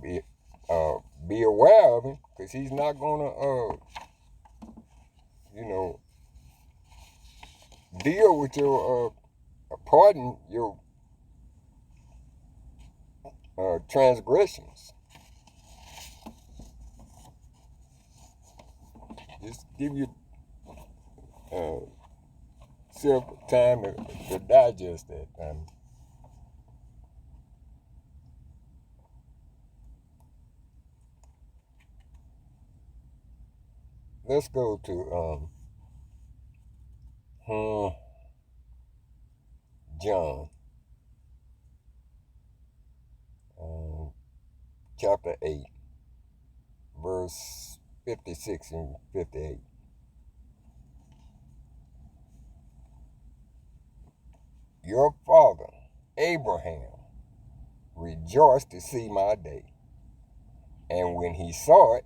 be aware of him, because he's not going to, deal with your, pardon your transgressions. Just give you self time to digest that. Let's go to John, chapter 8, verse 56 and 58. Your father, Abraham, rejoiced to see my day, and when he saw it,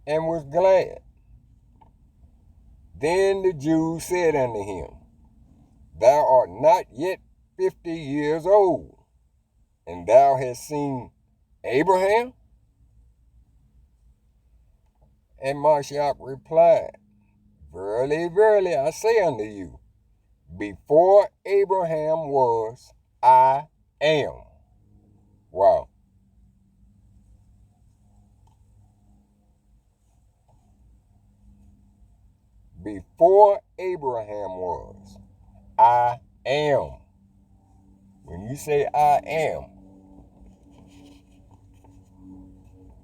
and was glad. Then the Jews said unto him, thou art not yet 50 years old, and thou hast seen Abraham? And Mashiach replied, verily, verily, I say unto you, before Abraham was, I am. Wow. Before Abraham was, I am. When you say I am,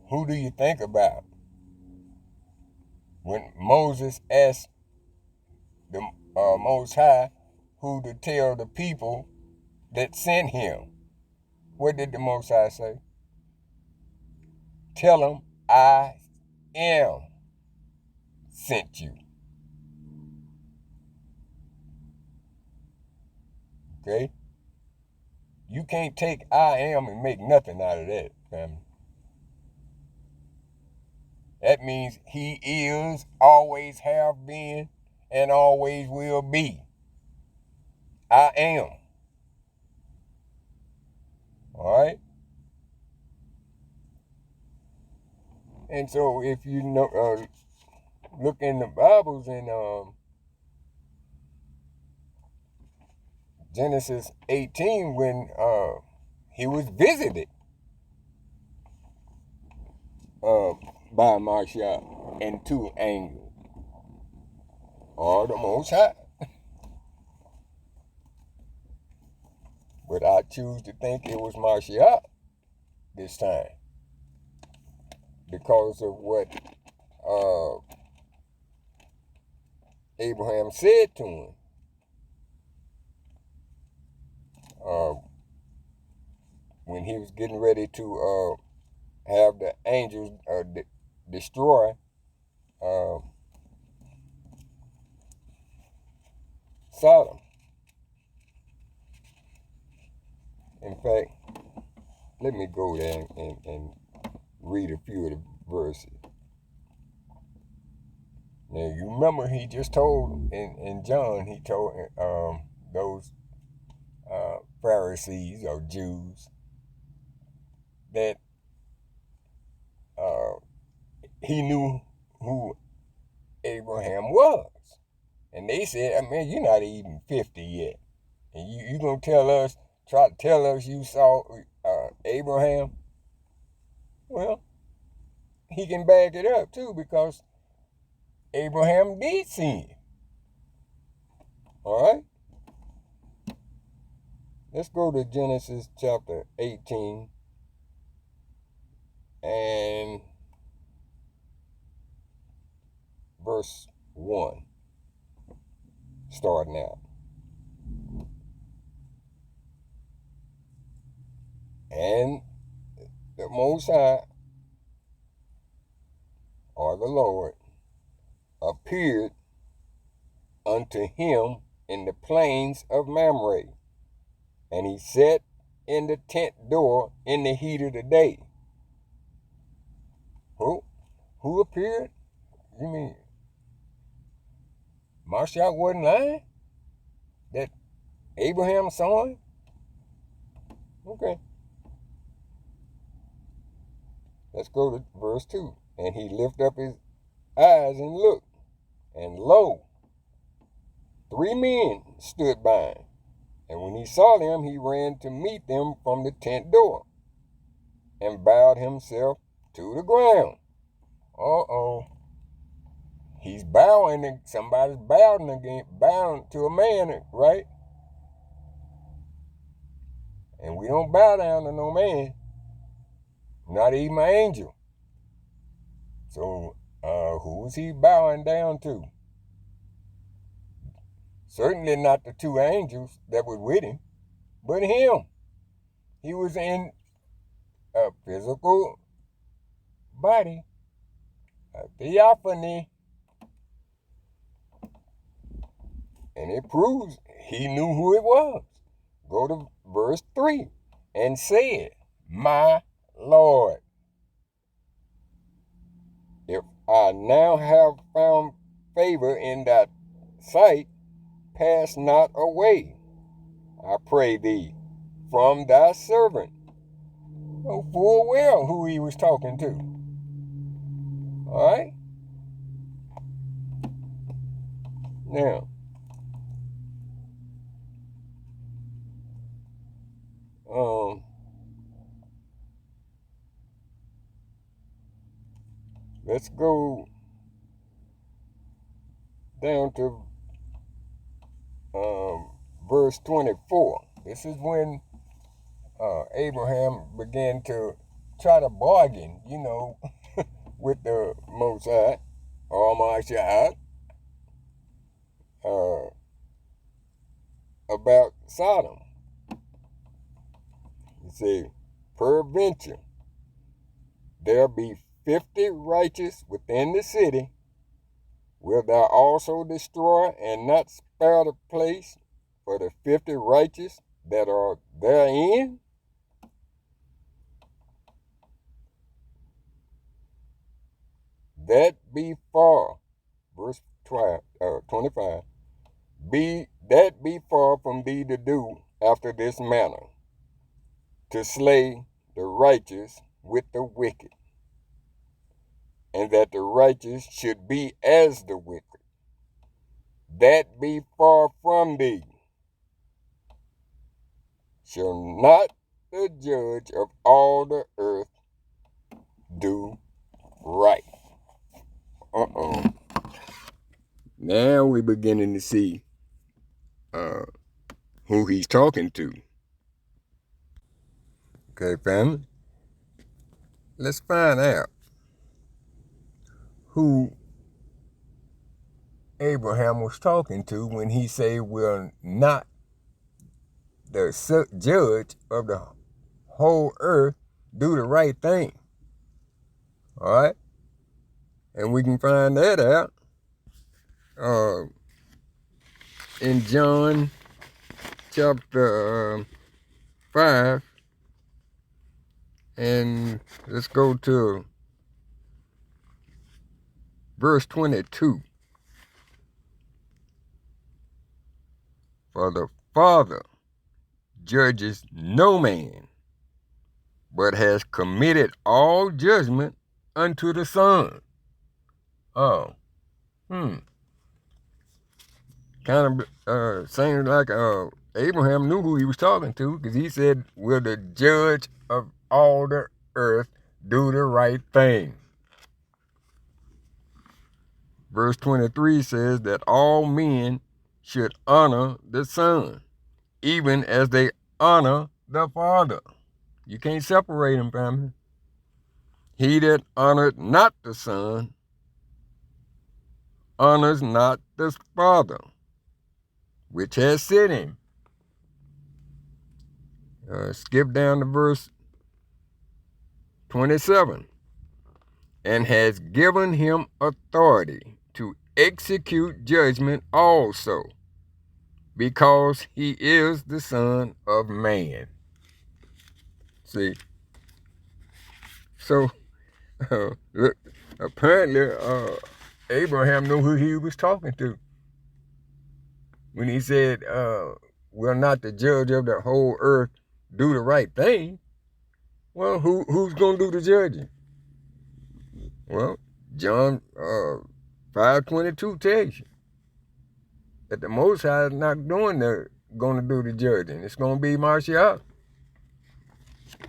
who do you think about? When Moses asked the Most High who to tell the people that sent him, what did the Most High say? Tell them I am sent you. Okay? You can't take I am and make nothing out of that, family. That means he is, always have been, and always will be. I am. All right? And so if you look in the Bibles in Genesis 18, when he was visited by Mashiach and two angels, or the Most High. But I choose to think it was Mashiach this time because of what Abraham said to him. When he was getting ready to have the angels destroy Sodom. In fact, let me go there and read a few of the verses. Now, you remember he just told in John, he told those Pharisees or Jews that he knew who Abraham was. And they said, man, you're not even 50 yet. And you going to try to tell us you saw Abraham? Well, he can back it up too, because Abraham did see him. All right? Let's go to Genesis chapter 18 and verse 1, starting out. And the Most High, or the Lord, appeared unto him in the plains of Mamre, and he sat in the tent door in the heat of the day. Who appeared? You mean Mashiach wasn't lying? That Abraham saw him? Okay. Let's go to verse 2. And he lifted up his eyes and looked, and lo, 3 men stood by him. And when he saw them, he ran to meet them from the tent door and bowed himself to the ground. Uh-oh. He's bowing, somebody's bowing again, bowing to a man, right? And we don't bow down to no man, not even an angel. So who is he bowing down to? Certainly not the 2 angels that were with him, but him. He was in a physical body, a theophany. And it proves he knew who it was. Go to verse 3. And said, my Lord, if I now have found favor in thy sight, pass not away, I pray thee, from thy servant. Know full well who he was talking to. All right? Now, let's go down to verse 24. This is when Abraham began to try to bargain, with the Most High, Almighty God, about Sodom. He said, peradventure, there be 50 righteous within the city, wilt thou also destroy and not spare the place for the 50 righteous that are therein? That be far, verse 25, that be far from thee to do after this manner, to slay the righteous with the wicked, and that the righteous should be as the wicked. That be far from thee. Shall not the judge of all the earth do Right. Uh-oh. Now we're beginning to see who he's talking to. Okay, family? Let's find out who Abraham was talking to when he said we're not the judge of the whole earth, do the right thing. All right? And we can find that out in John chapter 5. And let's go to verse 22. For the Father judges no man, but has committed all judgment unto the Son. Oh, kind of seems like Abraham knew who he was talking to, because he said, will the judge of all the earth do the right thing? Verse 23 says that all men should honor the Son, even as they honor the Father. You can't separate them, family. He that honored not the Son honors not the Father, which has sent him. Skip down to verse 27. And has given him authority to execute judgment also, because he is the Son of Man. See? So, look, apparently, Abraham knew who he was talking to when he said, we're not the judge of the whole earth, do the right thing. Well, who's going to do the judging? Well, John 5:22 tells you that the Most High is not going to do the judging. It's going to be YAH.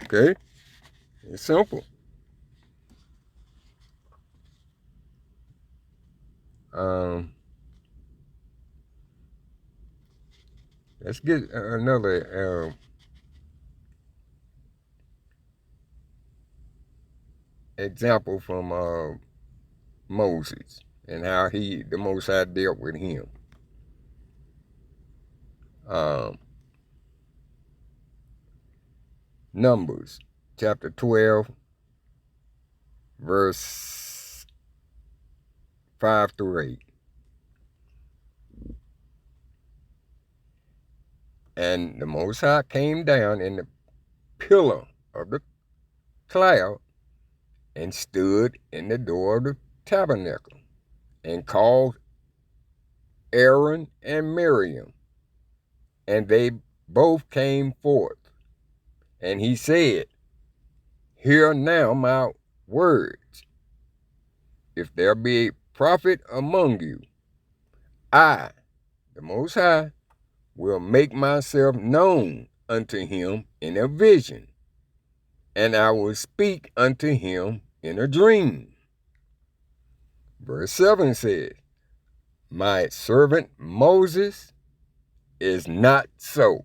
Okay? It's simple. Let's get another example from Moses and how the Most High dealt with him. Numbers chapter 12, verse 5 through 8. And the Most High came down in the pillar of the cloud and stood in the door of the tabernacle and called Aaron and Miriam, and they both came forth. And he said, hear now my words. If there be a prophet among you, I, the Most High, will make myself known unto him in a vision, and I will speak unto him in a dream. Verse 7 says, my servant Moses is not so,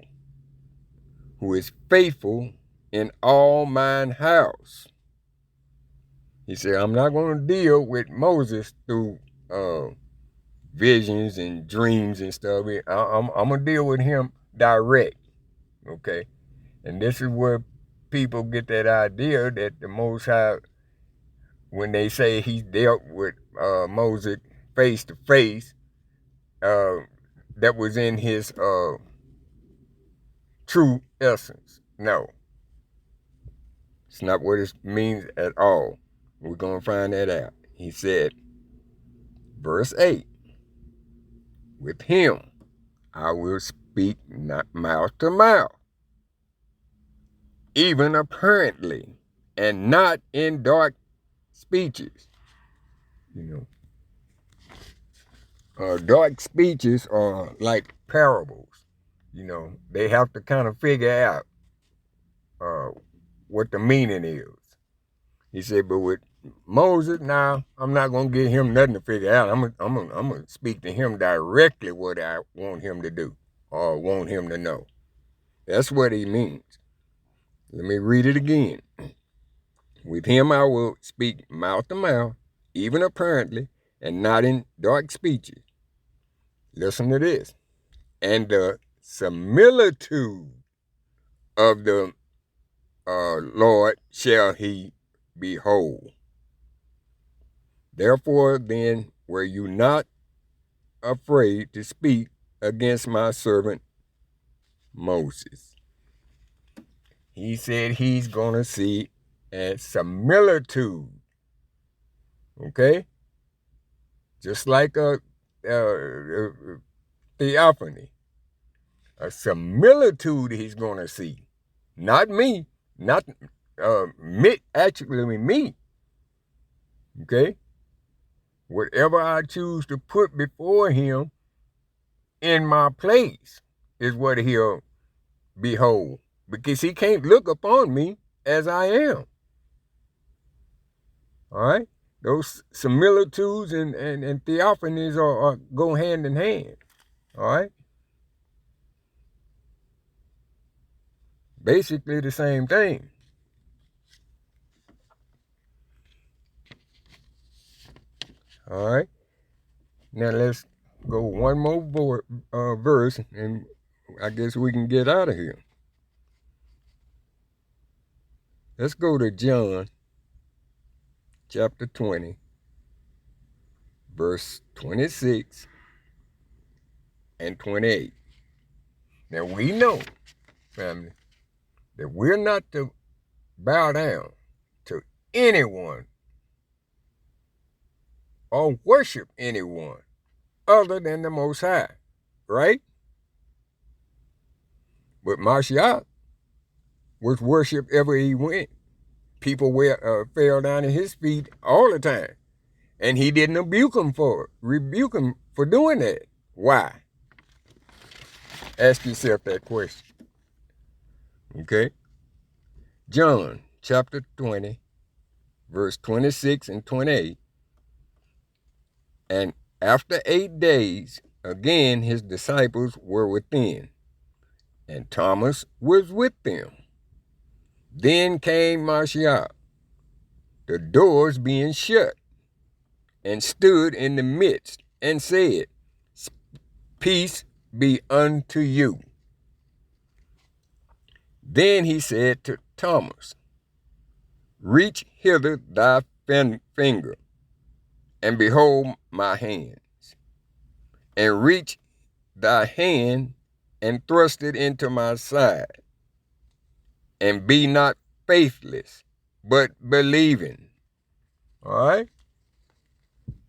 who is faithful in all mine house. He said, I'm not going to deal with Moses through visions and dreams and stuff. I'm going to deal with him direct, okay? And this is where people get that idea that the Most High, when they say he dealt with Moses face to face, that was in his true essence. No. It's not what it means at all. We're going to find that out. He said, verse 8, with him I will speak not mouth to mouth, even apparently, and not in dark speeches. You know, dark speeches are like parables. You know, they have to kind of figure out what the meaning is. He said, but with Moses, now I'm not gonna give him nothing to figure out. I'm gonna speak to him directly what I want him to do or want him to know. That's what he means. Let me read it again. With him I will speak mouth to mouth, even apparently, and not in dark speeches. Listen to this. And the similitude of the Lord shall he behold. Therefore then were you not afraid to speak against my servant Moses. He said he's going to see a similitude. Okay? Just like a theophany. A similitude he's going to see. Not me. Not me. Actually me. Okay? Whatever I choose to put before him in my place is what he'll behold. Because he can't look upon me as I am. All right? Those similitudes and theophanies are go hand in hand. All right? Basically the same thing. All right? Now let's go one more verse, and I guess we can get out of here. Let's go to John chapter 20, verse 26 and 28. Now we know, family, that we're not to bow down to anyone or worship anyone other than the Most High, right? But Mashiach was worshipped ever he went. People fell down at his feet all the time. And he didn't rebuke him for doing that. Why? Ask yourself that question. Okay? John chapter 20, verse 26 and 28. And after 8 days, again his disciples were within, and Thomas was with them. Then came Mashiach, the doors being shut, and stood in the midst, and said, Peace be unto you. Then he said to Thomas, Reach hither thy finger, and behold my hands, and reach thy hand, and thrust it into my side, and be not faithless, but believing. All right?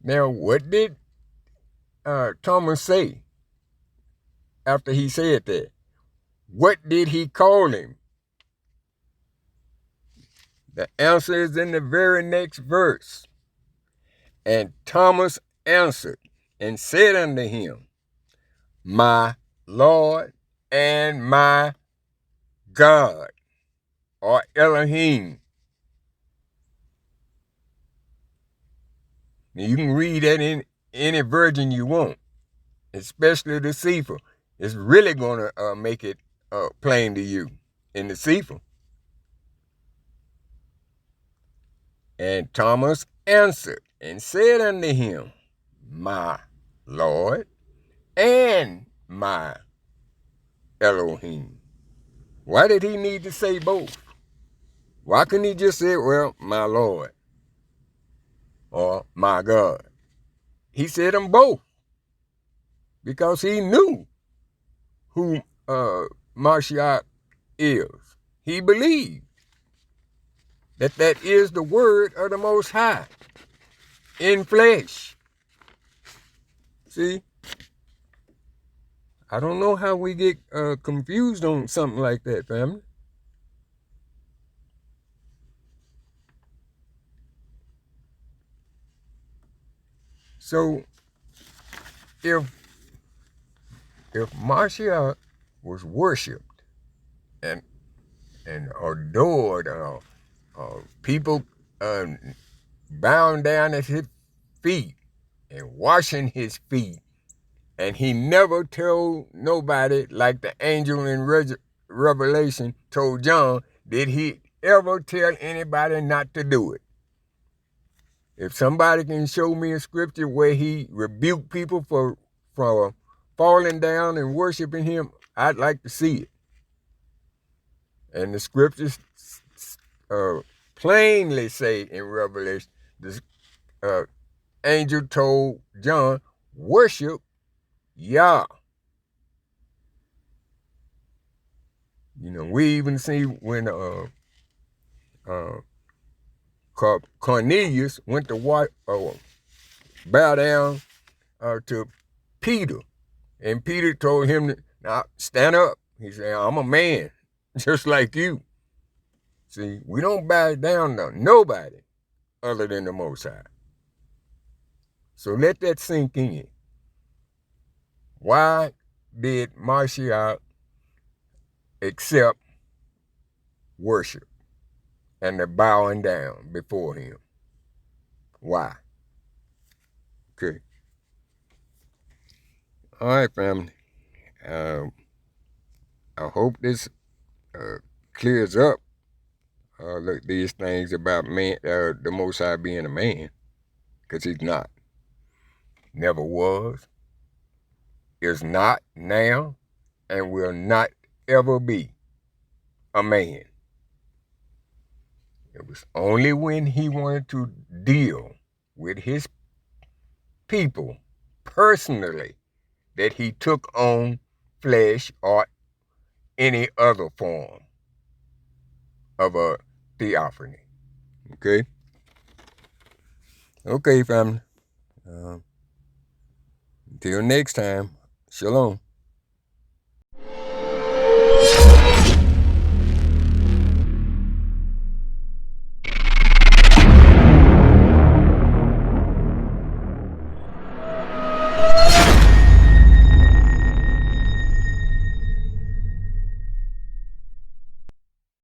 Now, what did Thomas say after he said that? What did he call him? The answer is in the very next verse. And Thomas answered and said unto him, My Lord and my God, or Elohim. Now you can read that in any version you want, especially the Sefer. It's really going to make it plain to you in the Sefer. And Thomas answered and said unto him, My Lord and my Elohim. Why did he need to say both? Why couldn't he just say, well, my Lord or my God? He said them both because he knew who Mashiach is. He believed that that is the word of the Most High in flesh. See? I don't know how we get confused on something like that, family. So, if Mashiach was worshipped and adored, people bowing down at his feet and washing his feet. And he never told nobody, like the angel in Revelation told John, did he ever tell anybody not to do it. If somebody can show me a scripture where he rebuked people for falling down and worshiping him, I'd like to see it. And the scriptures plainly say in Revelation, the angel told John, worship YAH. You know, we even see when Cornelius went to bow down to Peter. And Peter told him, now stand up. He said, I'm a man, just like you. See, we don't bow down to nobody other than the Most High. So let that sink in. Why did Mashiach accept worship and the bowing down before him? Why? Okay. All right, family. I hope this clears up these things about man, the Most High being a man, because he's not. Never was, is not now, and will not ever be a man. It was only when he wanted to deal with his people personally that he took on flesh or any other form of a theophany. Okay? Okay, family. Until next time, shalom.